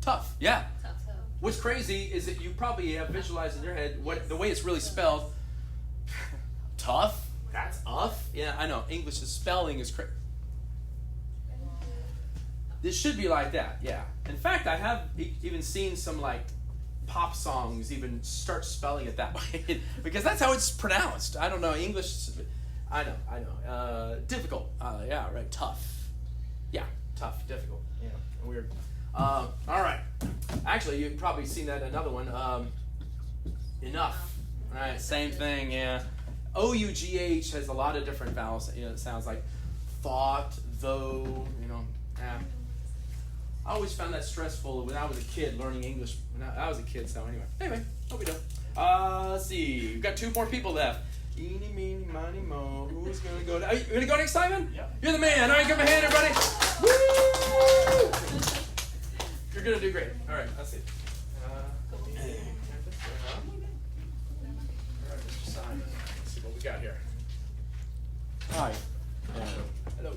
Tough. Yeah. What's crazy is that you probably have visualized in your head the way it's really spelled. Tough. That's uff. Yeah, I know. English's spelling is crazy. This should be like that. Yeah. In fact, I have even seen some pop songs even start spelling it that way because that's how it's pronounced. I don't know English. I know. Difficult. Yeah. Right. Tough. Yeah. Tough. Difficult. Yeah. Weird. All right. Actually, you've probably seen that in another one. Enough. Right. Same thing. Yeah. OUGH has a lot of different vowels. It sounds like thought, though. Yeah. I always found that stressful when I was a kid learning English. When I was a kid. So anyway, hope we do. Let's see. We've got two more people left. Eeny, meeny, miny, mo. Who's gonna go? You gonna go next, Simon? Yeah. You're the man. All right, give him a hand, everybody. Woo! You're gonna do great. All right, let's see. Let's see what we got here. Hi. Hello.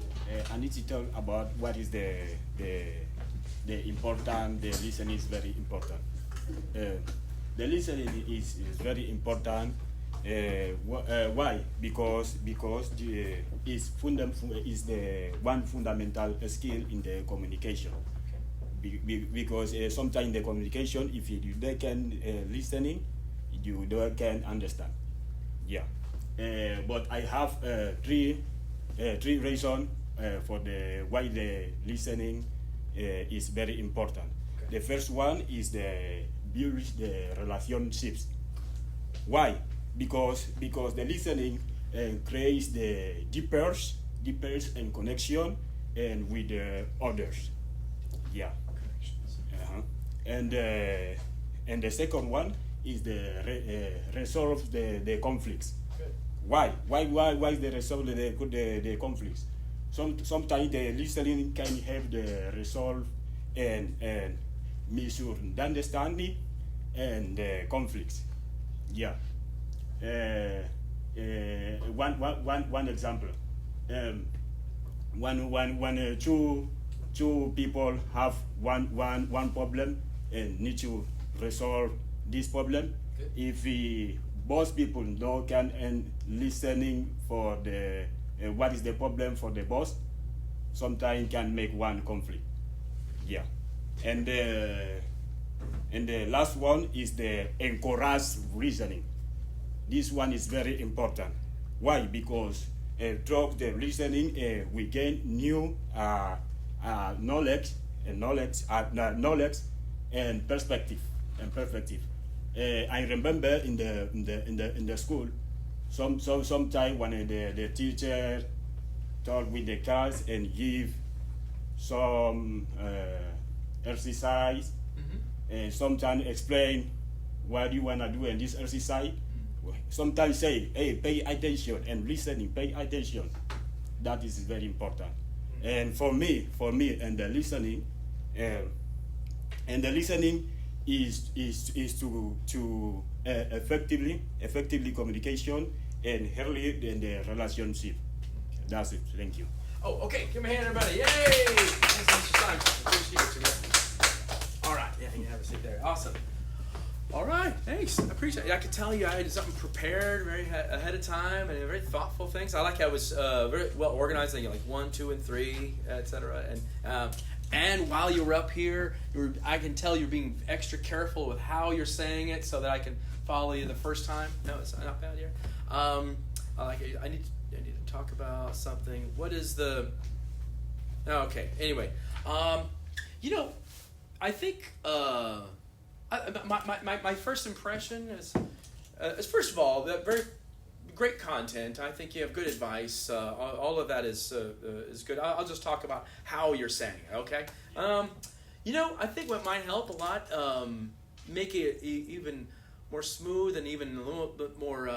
I need to talk about what is the important. The listening is very important. The listening is very important. Why? Because is the one fundamental skill in the communication. Because sometimes in the communication, if you can listening, you can understand. Yeah. But I have three reasons for the why the listening is very important. Okay. The first one is the build the relationships. Why? Because the listening creates the deeper and connection and with the others. Yeah. And the second one is the resolve the conflicts. Good. Why the resolve the conflicts? Sometimes the listening can help the resolve and misunderstanding and conflicts. Yeah. One example. When two people have one problem and need to resolve this problem, Good. if both people know can and listening for the what is the problem for the boss, sometimes can make one conflict. Yeah, and the last one is the encourage reasoning. This one is very important. Why? Because through the listening, we gain new knowledge and perspective. I remember in the school, sometime when the teacher talk with the class and give some exercise, and sometimes explain what you wanna do in this exercise. Sometimes say, hey, pay attention and listening, pay attention. That is very important. And for me, and the listening, is to effectively communication and early in the relationship. That's it. Thank you. Oh, okay. Give me a hand, everybody. Yay! Thanks, Mr. Simon. Appreciate you, man. All right. Yeah, you can have a seat there. Awesome. All right. Thanks. I appreciate it. I could tell you I had something prepared very ahead of time and very thoughtful things. I like how it was very well organized, like 1, 2, and 3, etc. And while you were up here, I can tell you're being extra careful with how you're saying it so that I can follow you the first time. No, it's not bad here. I like it. I need to talk about something. What is the... Okay, anyway. I think my first impression is first of all, that very great content. I think you have good advice. All of that is good. I'll just talk about how you're saying it, okay? I think what might help a lot, make it even more smooth and even a little bit more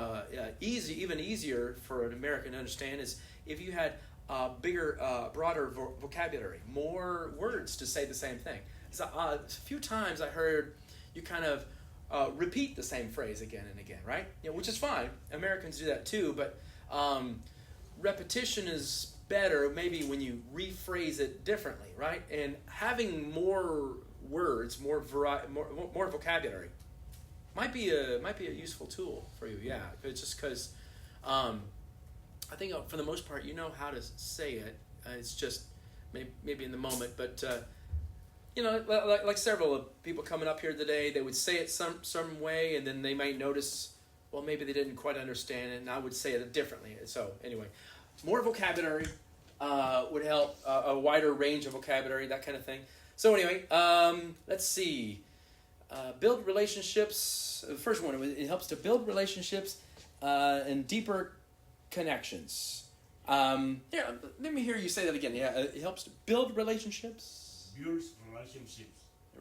easier for an American to understand is if you had a bigger, broader vocabulary, more words to say the same thing. So, a few times I heard you kind of repeat the same phrase again and again, right? Which is fine. Americans do that too, but repetition is better maybe when you rephrase it differently, right? And having more words, more vocabulary might be a useful tool for you. Yeah, it's just because I think for the most part you know how to say it. It's just maybe in the moment, but. Like several of people coming up here today, they would say it some way, and then they might notice, well, maybe they didn't quite understand it, and I would say it differently. So anyway, more vocabulary would help, a wider range of vocabulary, that kind of thing. So anyway, let's see. Build relationships. The first one, it helps to build relationships and deeper connections. Let me hear you say that again. Yeah, it helps to build relationships. Builds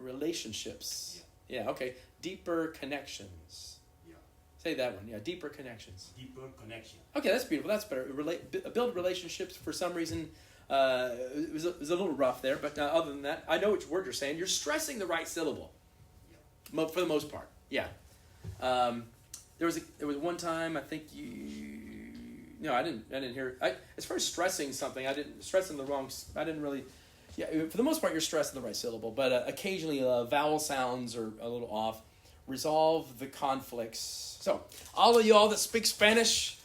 relationships. Yeah, okay. Deeper connections. Yeah. Say that one. Yeah, deeper connections. Deeper connection. Okay, that's beautiful. That's better. Build relationships. For some reason, it was a little rough there, but other than that, I know which word you're saying. You're stressing the right syllable. Yeah. For the most part. Yeah. There was one time I think you. No, I didn't hear. As far as stressing something, I didn't really. Yeah, for the most part, you're stressing the right syllable, but occasionally vowel sounds are a little off. Resolve the conflicts. So, all of y'all that speak Spanish,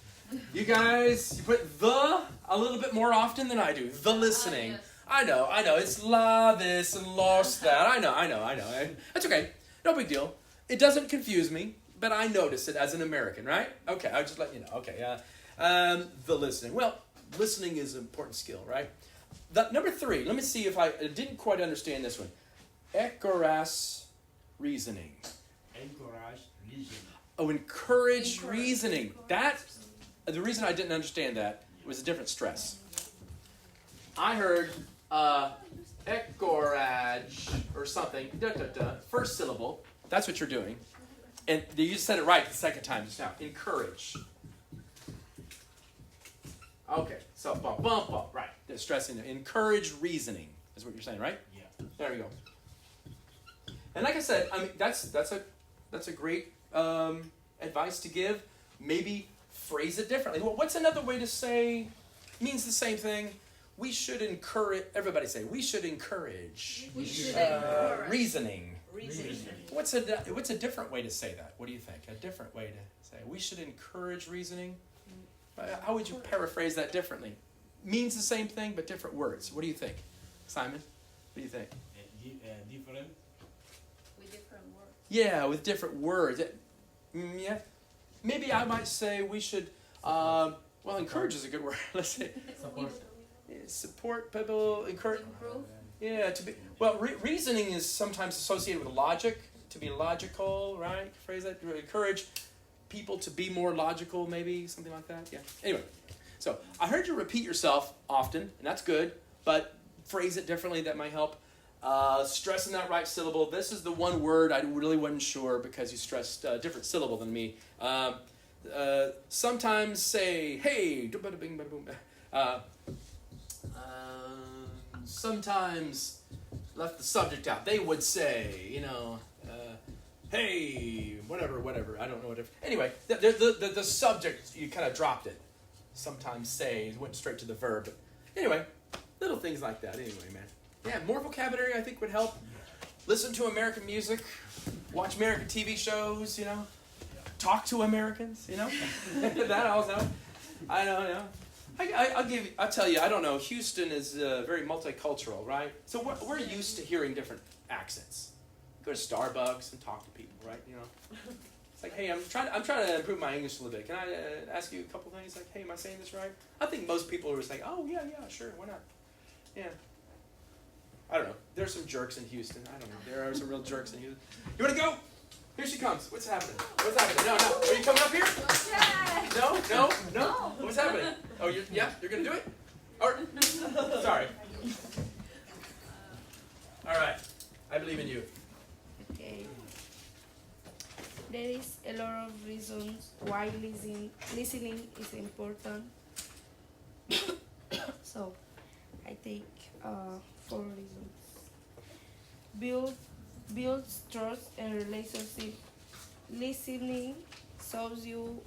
you guys, you put the a little bit more often than I do. The listening. Yes. I know. It's la this and los that. I know. That's okay. No big deal. It doesn't confuse me, but I notice it as an American, right? Okay, I'll just let you know. Okay, the listening. Well, listening is an important skill, right? Number 3, let me see if I didn't quite understand this one. Encourage reasoning. Encourage reasoning. Oh, encourage reasoning. The reason I didn't understand that was a different stress. I heard encourage or something. First syllable. That's what you're doing. And you just said it right the second time just now. Encourage. Okay, so bump, right. They're stressing it. Encourage reasoning is what you're saying, right? Yeah. There we go. And like I said, I mean that's a great advice to give. Maybe phrase it differently. Well, what's another way to say means the same thing? We should encourage. Everybody say we should encourage. Reasoning. What's a different way to say that? What do you think? A different way to say we should encourage reasoning. How would you paraphrase that differently? Means the same thing but different words. What do you think, Simon? What do you think? Different. With different words. Yeah, with different words. Yeah. Maybe I might say we should. Well, encourage is a good word. Let's say support people. Encourage. Improve. Yeah, to be well. Reasoning is sometimes associated with logic. To be logical, right? Phrase that. Encourage people to be more logical, maybe something like that. Yeah. Anyway, so I heard you repeat yourself often, and that's good. But phrase it differently. That might help. Stressing that right syllable. This is the one word I really wasn't sure because you stressed a different syllable than me. Sometimes say, hey, sometimes left the subject out. They would say, hey, whatever. I don't know what if. Anyway, the subject, you kind of dropped it. Sometimes say, went straight to the verb. But anyway, little things like that. Anyway, man. Yeah, more vocabulary I think would help. Listen to American music, watch American TV shows, talk to Americans, that also. I don't know. I'll tell you, I don't know. Houston is very multicultural, right? So we're used to hearing different accents. Go to Starbucks and talk to people, right? It's like, hey, I'm trying to improve my English a little bit. Can I ask you a couple things? Like, hey, am I saying this right? I think most people are just like, oh yeah, sure, why not? Yeah. I don't know. There's some jerks in Houston. I don't know. There are some real jerks in Houston. You want to go? Here she comes. What's happening? No. Are you coming up here? Yeah. No? What's happening? Oh, you're going to do it? Or, sorry. All right. I believe in you. Okay. There is a lot of reasons why listening is important. So, I take 4 reasons. Builds trust and relationship. Listening shows you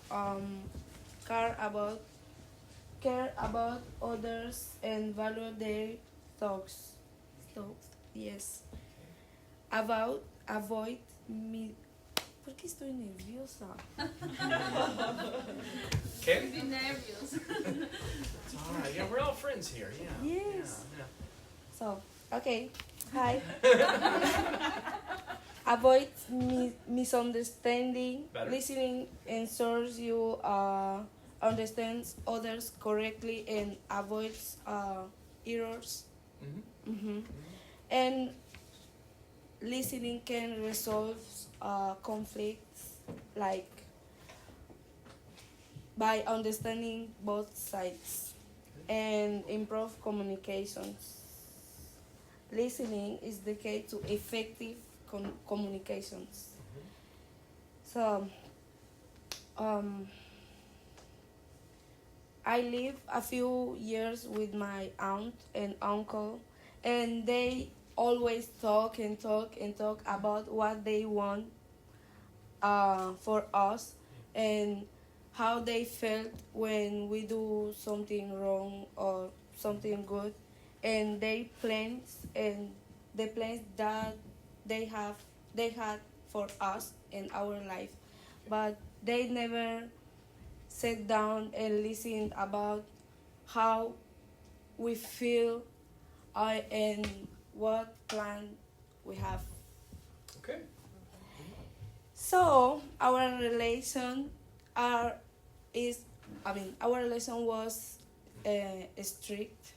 care about others and value their thoughts. Yes. Avoid me. ¿Por qué estoy nerviosa? Okay. Be nervous. It's all right. Yeah, we're all friends here. Yeah. Yes. Yeah. So, okay. Hi. Avoid misunderstanding. Better. Listening ensures you understand others correctly and avoids errors. Mm-hmm. And listening can resolve conflicts, like by understanding both sides, and improve communications. Listening is the key to effective communications. So, I lived a few years with my aunt and uncle, and they always talk about what they want for us and how they felt when we do something wrong or something good, and the plans that they had for us in our life, but they never sat down and listened about how we feel and what plan we have. Okay. So our relation was strict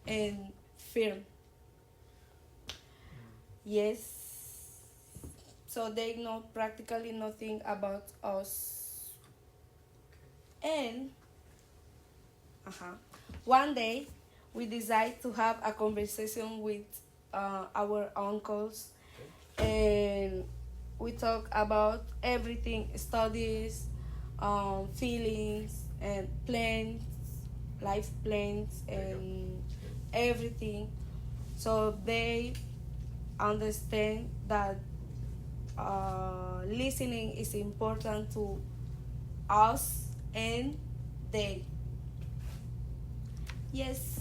and firm. Yes. So they know practically nothing about us. And one day we decided to have a conversation with our uncles, and we talk about everything: studies, feelings, and plans, life plans, and everything. So they understand that listening is important to us and they. Yes.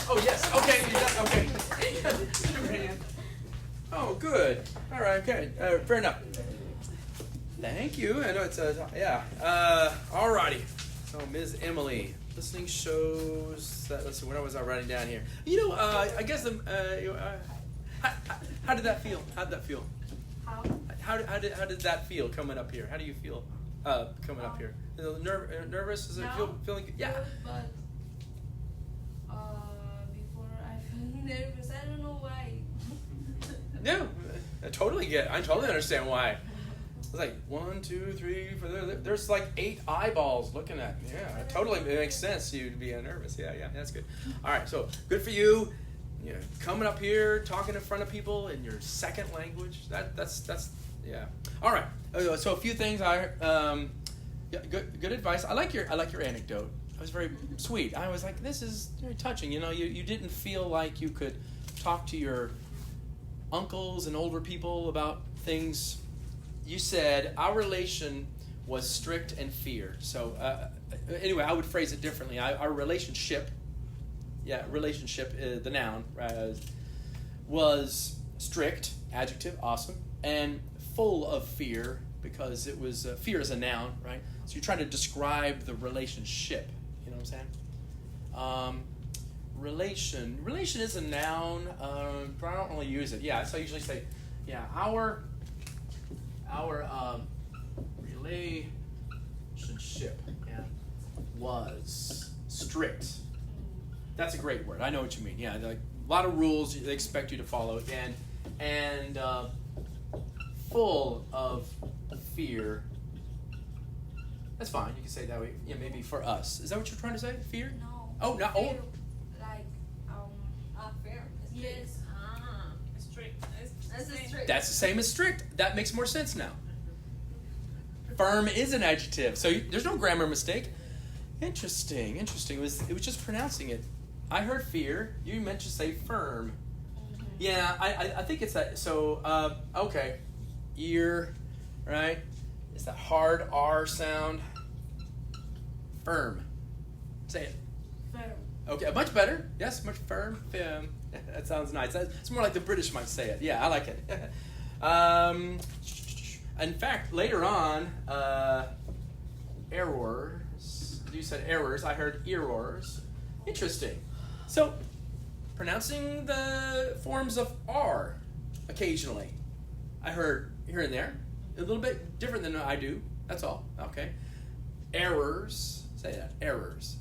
Oh yes. Okay. Okay. Oh, good. All right. Okay. Fair enough. Thank you. I know it's yeah. All righty. So Ms. Emily, listening shows that. Let's see. What was I writing down here? You know, I guess how did that feel? How did that feel? How did that feel coming up here? How do you feel coming up here? Nervous? Does it feeling good? Yeah. But before I feel nervous, I don't know why. No, I totally understand why. It's like 1, 2, 3, 4. There's like 8 eyeballs looking at me. Yeah, it totally makes sense you to be nervous. Yeah, that's good. All right, so good for you. You know, coming up here, talking in front of people in your second language. That's yeah. All right. So a few things good advice. I like your anecdote. It was very sweet. I was like, this is very touching. You know, you didn't feel like you could talk to your uncles and older people about things. You said our relation was strict and fear. So anyway, I would phrase it differently. Our relationship, the noun, was strict, adjective, awesome, and full of fear because it was fear is a noun, right? So you're trying to describe the relationship. You know what I'm saying? Relation is a noun, but I don't really use it. Yeah, so I usually say, our relationship was strict. That's a great word. I know what you mean. Yeah, like a lot of rules they expect you to follow, and full of fear. That's fine. You can say it that way. Yeah, maybe for us. Is that what you're trying to say? Fear? No. Oh, not Fear, oh. like fear. Yes. Strict. That's a strict. That's the same as strict. That makes more sense now. Firm is an adjective, so there's no grammar mistake. Interesting. It was just pronouncing it. I heard fear. You meant to say firm. Mm-hmm. Yeah, I think it's that. So okay, ear, right? It's that hard R sound. Firm. Say it. Firm. Okay, much better. Yes, much firm. That sounds nice. It's more like the British might say it. Yeah, I like it. In fact, later on, errors. You said errors. I heard errors. Interesting. So, pronouncing the forms of R occasionally. I heard here and there. A little bit different than I do. That's all. Okay. Errors. Say that. Errors.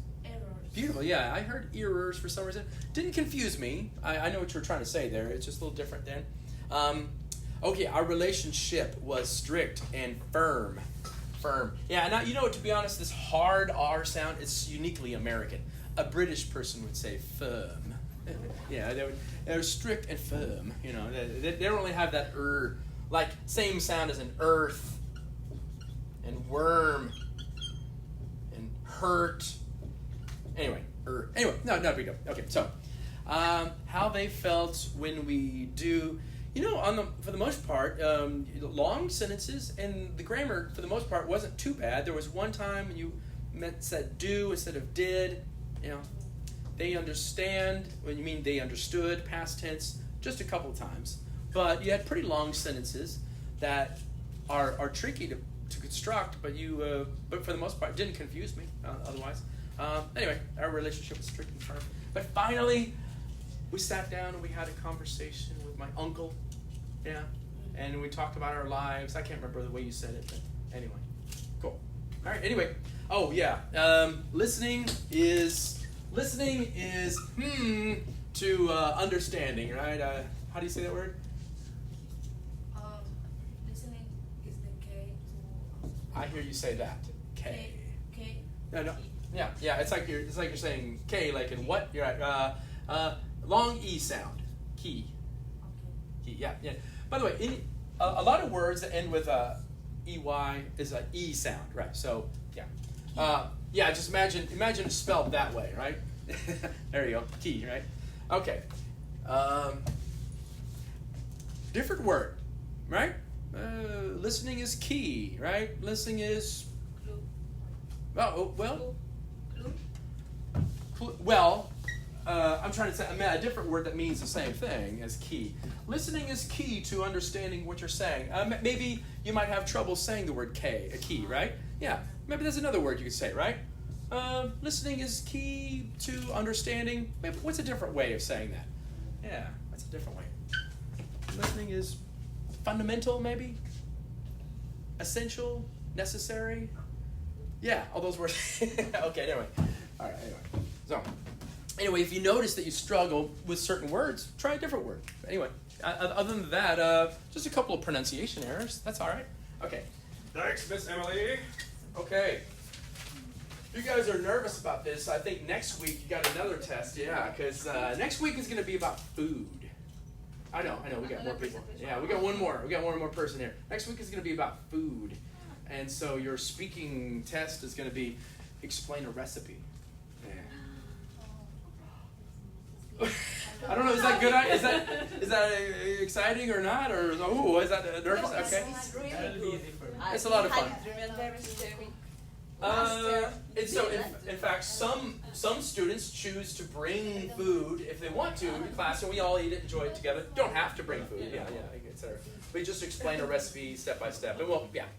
Beautiful, yeah. I heard errors for some reason. Didn't confuse me. I know what you're trying to say there. It's just a little different then. Okay, our relationship was strict and firm. Firm. Yeah, now, you know, to be honest, this hard R sound is uniquely American. A British person would say firm. Yeah, they're strict and firm. You know, they don't really have that like same sound as an earth and worm and hurt. Anyway, no big deal. Okay, so how they felt when we do, you know, for the most part, long sentences and the grammar for the most part wasn't too bad. There was one time you said do instead of did. You know, they understand when you mean they understood, past tense, just a couple times. But you had pretty long sentences that are tricky to construct, but for the most part didn't confuse me otherwise. Anyway, our relationship was strict and firm. But finally, we sat down and we had a conversation with my uncle. Yeah. And we talked about our lives. I can't remember the way you said it, but anyway. Cool. All right, anyway. Oh, yeah. Listening is to understanding, right? How do you say that word? Listening is the K to. I hear you say that. K. K. No. Yeah. It's like you're saying K, like in what? You're right. Long E sound. Key. Okay. Key. Yeah. By the way, a lot of words that end with EY is an E sound, right? So yeah. Just imagine it spelled that way, right? There you go. Key, right? Okay. Different word. right? Listening is key, right? Listening is I'm trying to say a different word that means the same thing as key. Listening is key to understanding what you're saying. Maybe you might have trouble saying the word key, right? Yeah, maybe there's another word you could say, right? Listening is key to understanding. Maybe, what's a different way of saying that? Yeah, what's a different way? Listening is fundamental, maybe? Essential? Necessary? Yeah, all those words. Okay, anyway. All right, anyway. So, anyway, if you notice that you struggle with certain words, try a different word. Anyway, other than that, just a couple of pronunciation errors. That's all right. Okay. Thanks, Miss Emily. Okay. You guys are nervous about this. I think next week you got another test. Yeah, because next week is going to be about food. I know. We got more people. Yeah, we got one more. We got one more person here. Next week is going to be about food. And so your speaking test is going to be explain a recipe. Yeah. I don't know. Is that good? Is that exciting or not? Or is that nervous? Okay. It's really good. It's a lot of fun. Master. And so, in fact, some students choose to bring food if they want to class, and we all eat it, enjoy it together. Don't have to bring food. Yeah, etc. We just explain a recipe step by step, and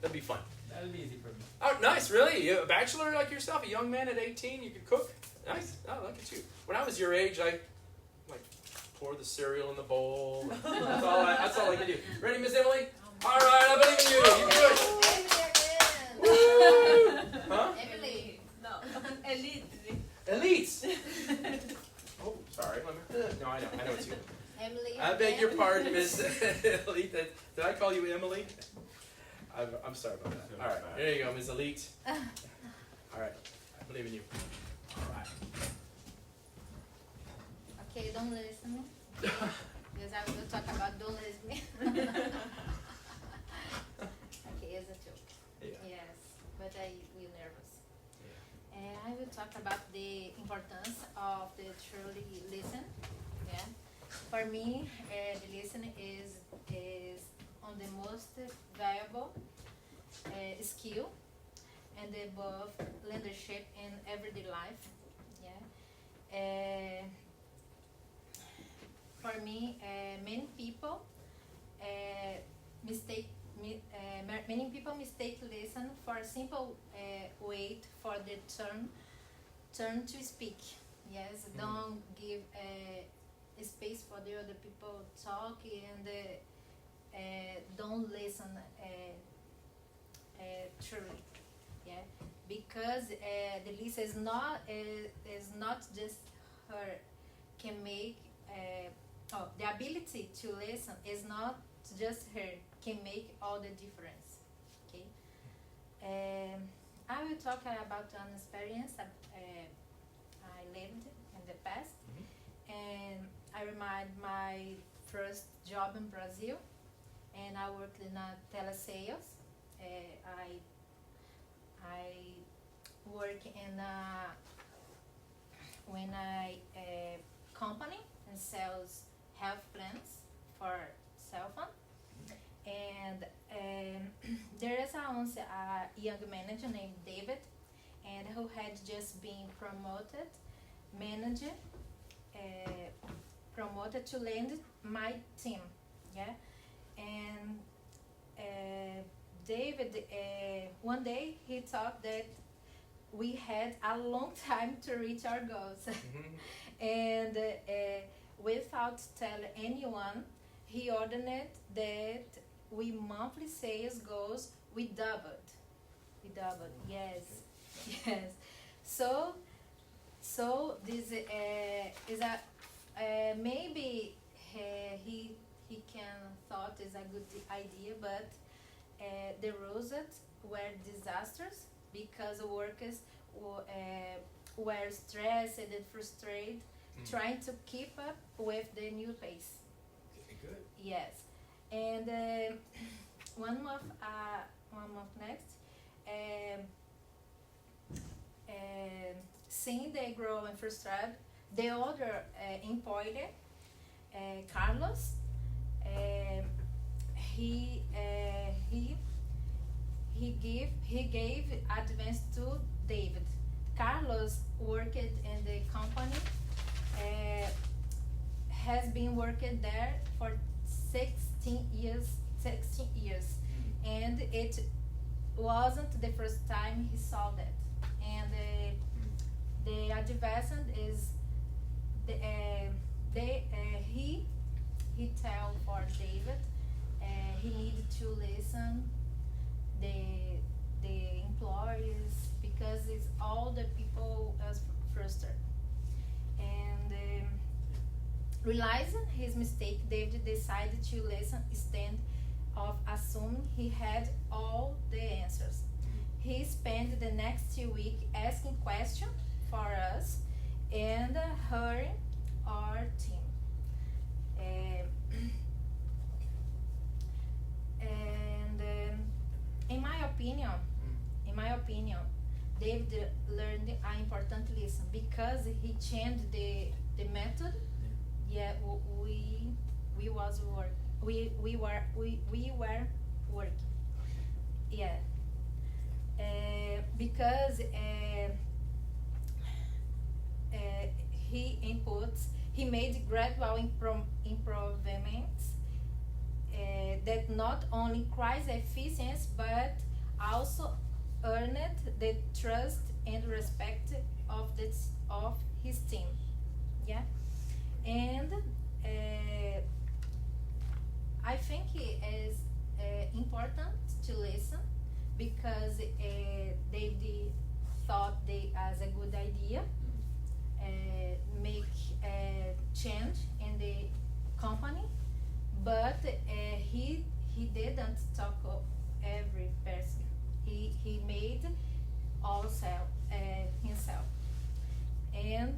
that'd be fun. That'll be easy for me. Oh, nice, really? You a bachelor like yourself, a young man at 18, you could cook? Nice. Oh, look at you. When I was your age, I pour the cereal in the bowl. That's all I could do. Ready, Miss Emily? All right, I believe in you. You can do it. Woo! Huh? Emily. No. Elite. Oh, sorry. No, I know it's you. Emily. I beg your pardon, Miss Elite. Did I call you Emily? I'm sorry about that. All right, there you go, Ms. Elite. All right, I believe in you. All right. Okay, don't listen me. Because I will talk about don't listen me. Okay, it's a joke. Yeah. Yes, but I will nervous. And I will talk about the importance of the truly listen. Yeah. For me, the listen is on the most valuable skill and above leadership in everyday life. Yeah. For me, many people mistake listen for a simple wait for the turn to speak. Yes, don't give space for the other people talk and don't listen truly. Yeah, because the listen is not just her can make. The ability to listen is not just her can make all the difference. Okay. I will talk about an experience I lived in the past, and I remind my first job in Brazil, and I worked in a telesales. I work in a company and sells health plans for cell phone. And there is a young manager named David, and who had just been promoted to lead my team. Yeah, and David one day he thought that we had a long time to reach our goals. And without telling anyone, he ordered that we monthly sales goals we doubled. Yes. So this is a maybe he can thought is a good idea, but the results were disasters because workers were stressed and frustrated, trying to keep up with the new pace. Okay, good. Yes, and one month next, seeing they grow and frustrated, the other employee, Carlos, he gave advance to David. Carlos worked in the company, has been working there for 16 years, and it wasn't the first time he saw that. And the advancement is he tell for David he needed to listen the employees because it's all the people as frustrated. And realizing his mistake, David decided to listen instead of assuming he had all the answers. He spent the next 2 weeks asking questions for us and hurrying our team. In my opinion, David learned an important lesson because he changed the method. Yeah, we were working. Yeah, because he made gradual improvements that not only increased efficiency but also earned the trust and respect of his team. Yeah, and I think it is important to listen because David thought they as a good idea make change in the company, but he didn't talk of every person. He made all himself, and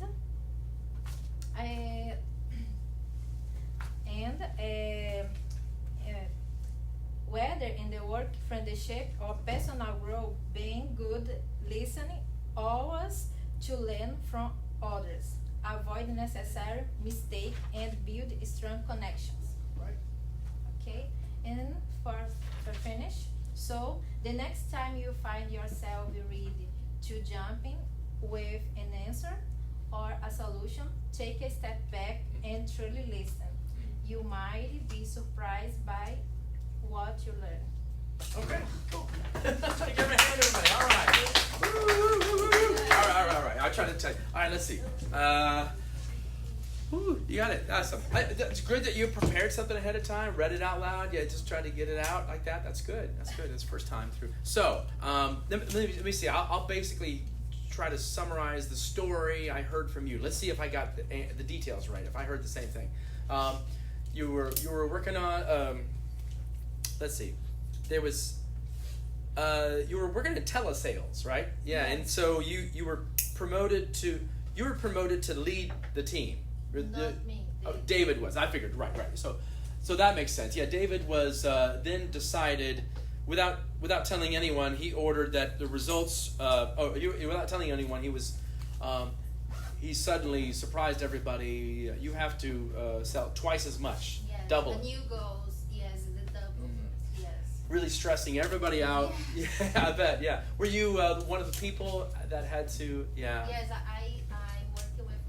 whether in the work, friendship, or personal growth, being good listening always to learn from others, avoid necessary mistakes, and build strong connections. Right. Okay, and for finish, so the next time you find yourself ready to jump in with an answer or a solution, take a step back and truly listen. You might be surprised by what you learn. Okay, cool. Give me a hand, everybody. All right. Woo, woo, woo, woo. All right. I'll try to tell you. All right, let's see. You got it. Awesome. It's good that you prepared something ahead of time, read it out loud. Yeah, just try to get it out like that. That's good. That's the first time through. So, let me see. I'll basically try to summarize the story I heard from you. Let's see if I got the details right. If I heard the same thing. You were working on. Let's see. There was. You were working in telesales, right? Yeah, and so you were promoted to lead the team. Not me. Oh, David was. I figured. Right. So that makes sense. Yeah, David was then decided without telling anyone. He ordered that the results. Without telling anyone, he suddenly surprised everybody. You have to sell twice as much, Yes, double. the new goals, yes, the double, yes. Really stressing everybody out. Yeah, I bet. Yeah. Were you one of the people that had to? Yeah. Yes, I work with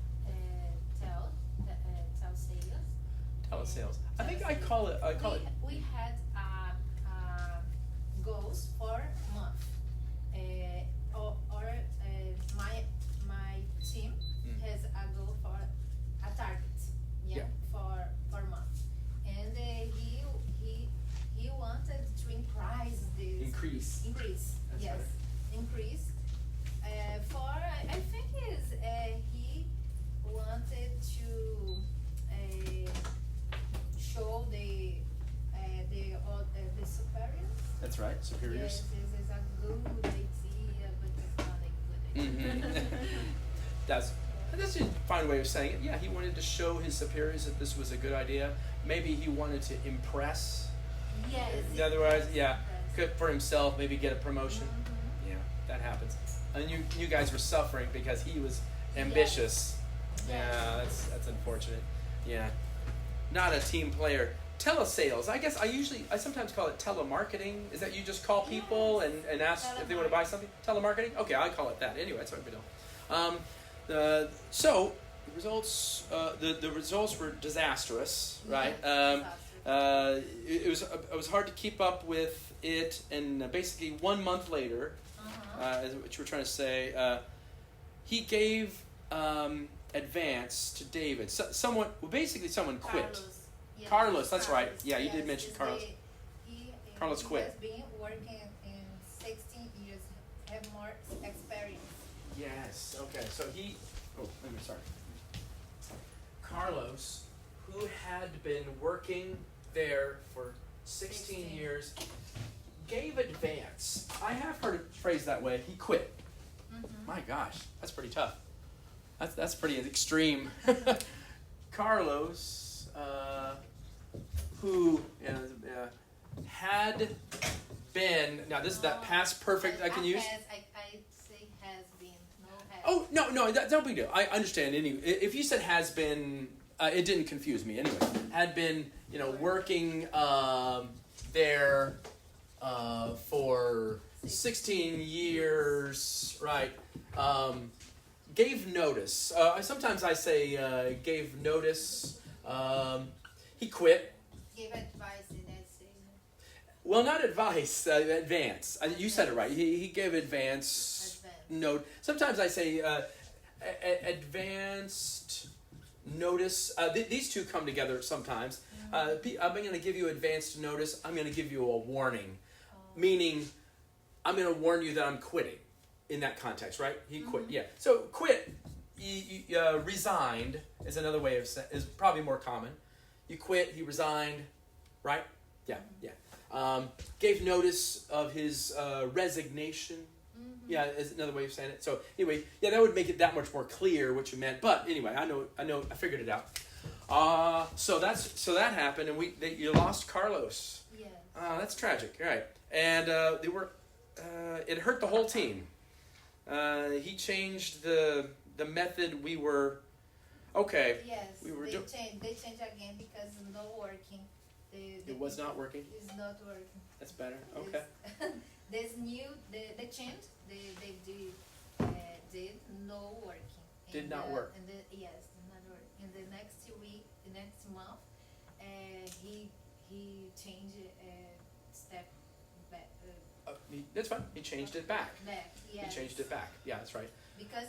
Telesales. I think I call it. We had goals for a month, my team has a goal for a target, for a month, and he wanted to increase this. Increase. That's Yes, right. increase. I think he wanted to show the superiors. That's right. Superiors. Yes, this is a good idea, but it's not a good idea. That's a fine way of saying it. Yeah, he wanted to show his superiors that this was a good idea. Maybe he wanted to impress. Yes. In other words, yes, yeah, yes. could for himself, maybe get a promotion. Mhm. Yeah, that happens. And you guys were suffering because he was ambitious. Yes. Yeah, that's unfortunate. Yeah, not a team player. telesales. I guess I sometimes call it telemarketing. Is that you just call people and ask if they want to buy something? Telemarketing? Okay, I call it that. Anyway, that's what we do. So the results were disastrous, right? It was hard to keep up with it, and basically 1 month later, what you were trying to say, he gave advance to David. Someone quit. Carlos, that's right. Yeah, you did mention Carlos. Carlos quit. He has been working in 16 years, have more experience. Yes. Okay. So sorry. Carlos, who had been working there for 16 years, gave advance. I have heard it phrased that way. He quit. My gosh, that's pretty tough. That's pretty extreme. Carlos, who had been, now this is that past perfect I can use. I say has been, no has. Oh, no, that's no big deal. I understand. If you said has been, it didn't confuse me. Anyway, had been, working there for 16 years, right? Gave notice. Sometimes I say gave notice. He quit. Give advice in that season. Well, not advice, advance. You said it right. He gave advance note. Sometimes I say advanced notice. These two come together sometimes. I'm going to give you advanced notice. I'm going to give you a warning. Meaning, I'm going to warn you that I'm quitting. In that context, right? He quit. Yeah. So quit. Resigned is another way of saying. Is probably more common. You quit. He resigned. Right? Yeah. Yeah. Gave notice of his resignation. Yeah, is another way of saying it. So anyway, yeah, that would make it that much more clear what you meant. But anyway, I know. I figured it out. So that happened, and you lost Carlos. Yes. That's tragic. All right, and they were. It hurt the whole team. He changed the method we were. Okay. Yes. We were they changed again because it's not working. It was not working. It's not working. That's better. Okay. There's new. They changed. They did no working. Did not work. And yes, did not work. In the next week, the next month, he changed step back. That's fine. He changed it back. Yes. He changed it back. Yeah, that's right. Because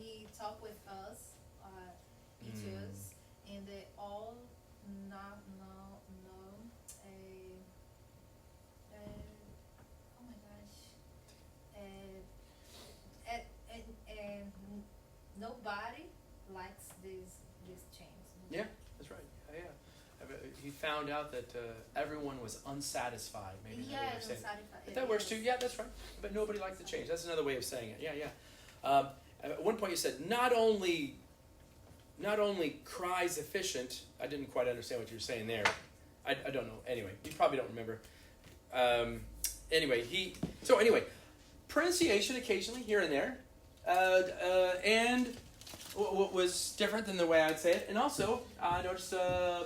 he talked with us, each us, and they all no. Oh my gosh. And nobody likes this change. Yeah, that's right. Yeah. He found out that everyone was unsatisfied. Maybe another way of saying it. Unsatisfied. But that works too. Yeah, that's right. But nobody liked the change. That's another way of saying it. Yeah. At one point you said not only cries efficient. I didn't quite understand what you were saying there. I don't know. Anyway, you probably don't remember. Anyway, pronunciation occasionally here and there, and what was different than the way I'd say it, and also I noticed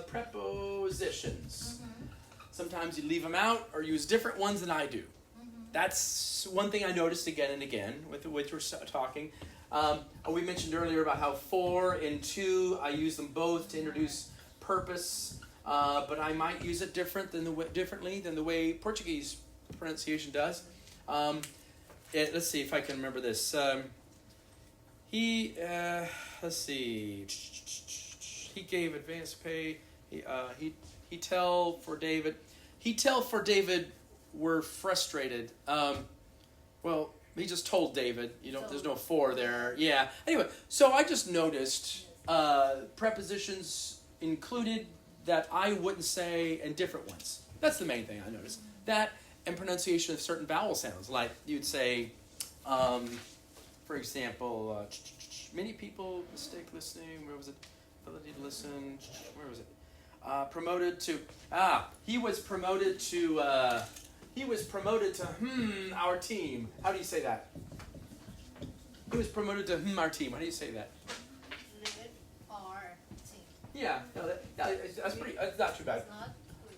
prepositions. Sometimes you leave them out or use different ones than I do. That's one thing I noticed again and again with which we're talking. We mentioned earlier about how for and to, I use them both to introduce purpose, but I might use it differently than the way Portuguese pronunciation does. Let's see if I can remember this. Let's see. He gave advance pay. He tell for David we're frustrated. Well, he just told David. There's no for there. Yeah. Anyway, so I just noticed prepositions included that I wouldn't say and different ones. That's the main thing I noticed. That and pronunciation of certain vowel sounds. Like you'd say, for example, many people mistake listening. Where was it? Ability to listen. Where was it? Promoted to. He was promoted to our team. How do you say that? He was promoted to our team. How do you say that? Our team. Yeah, no, that's pretty. That's not too bad. It's not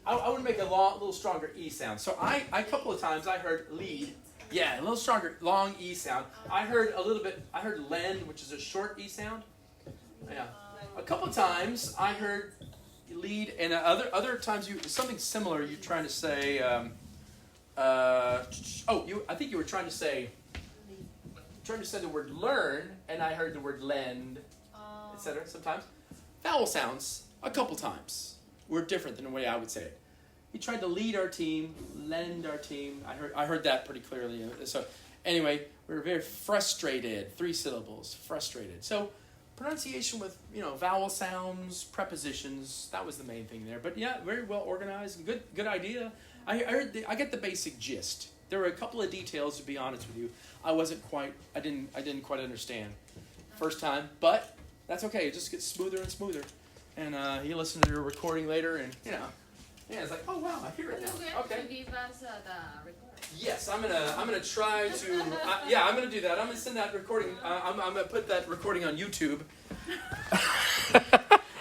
I would make a little stronger E sound. So a couple of times I heard lead. Yeah, a little stronger, long E sound. I heard lend, which is a short E sound. Yeah. A couple of times I heard lead, and other times something similar. You're trying to say. I think you were trying to say the word learn, and I heard the word lend, etc. Sometimes vowel sounds a couple times were different than the way I would say it. He tried to lead our team, lend our team. I heard that pretty clearly. So anyway, we were very frustrated. 3 syllables, frustrated. So pronunciation with vowel sounds, prepositions. That was the main thing there. But yeah, very well organized. Good idea. I get the basic gist. There were a couple of details, to be honest with you, I didn't quite understand first time, but that's okay. It just gets smoother and smoother. And you listen to your recording later, and it's like, oh wow, I hear it now. Okay. To give us the recording. Yes, I'm gonna try to. I'm gonna do that. I'm gonna send that recording. I'm gonna put that recording on YouTube.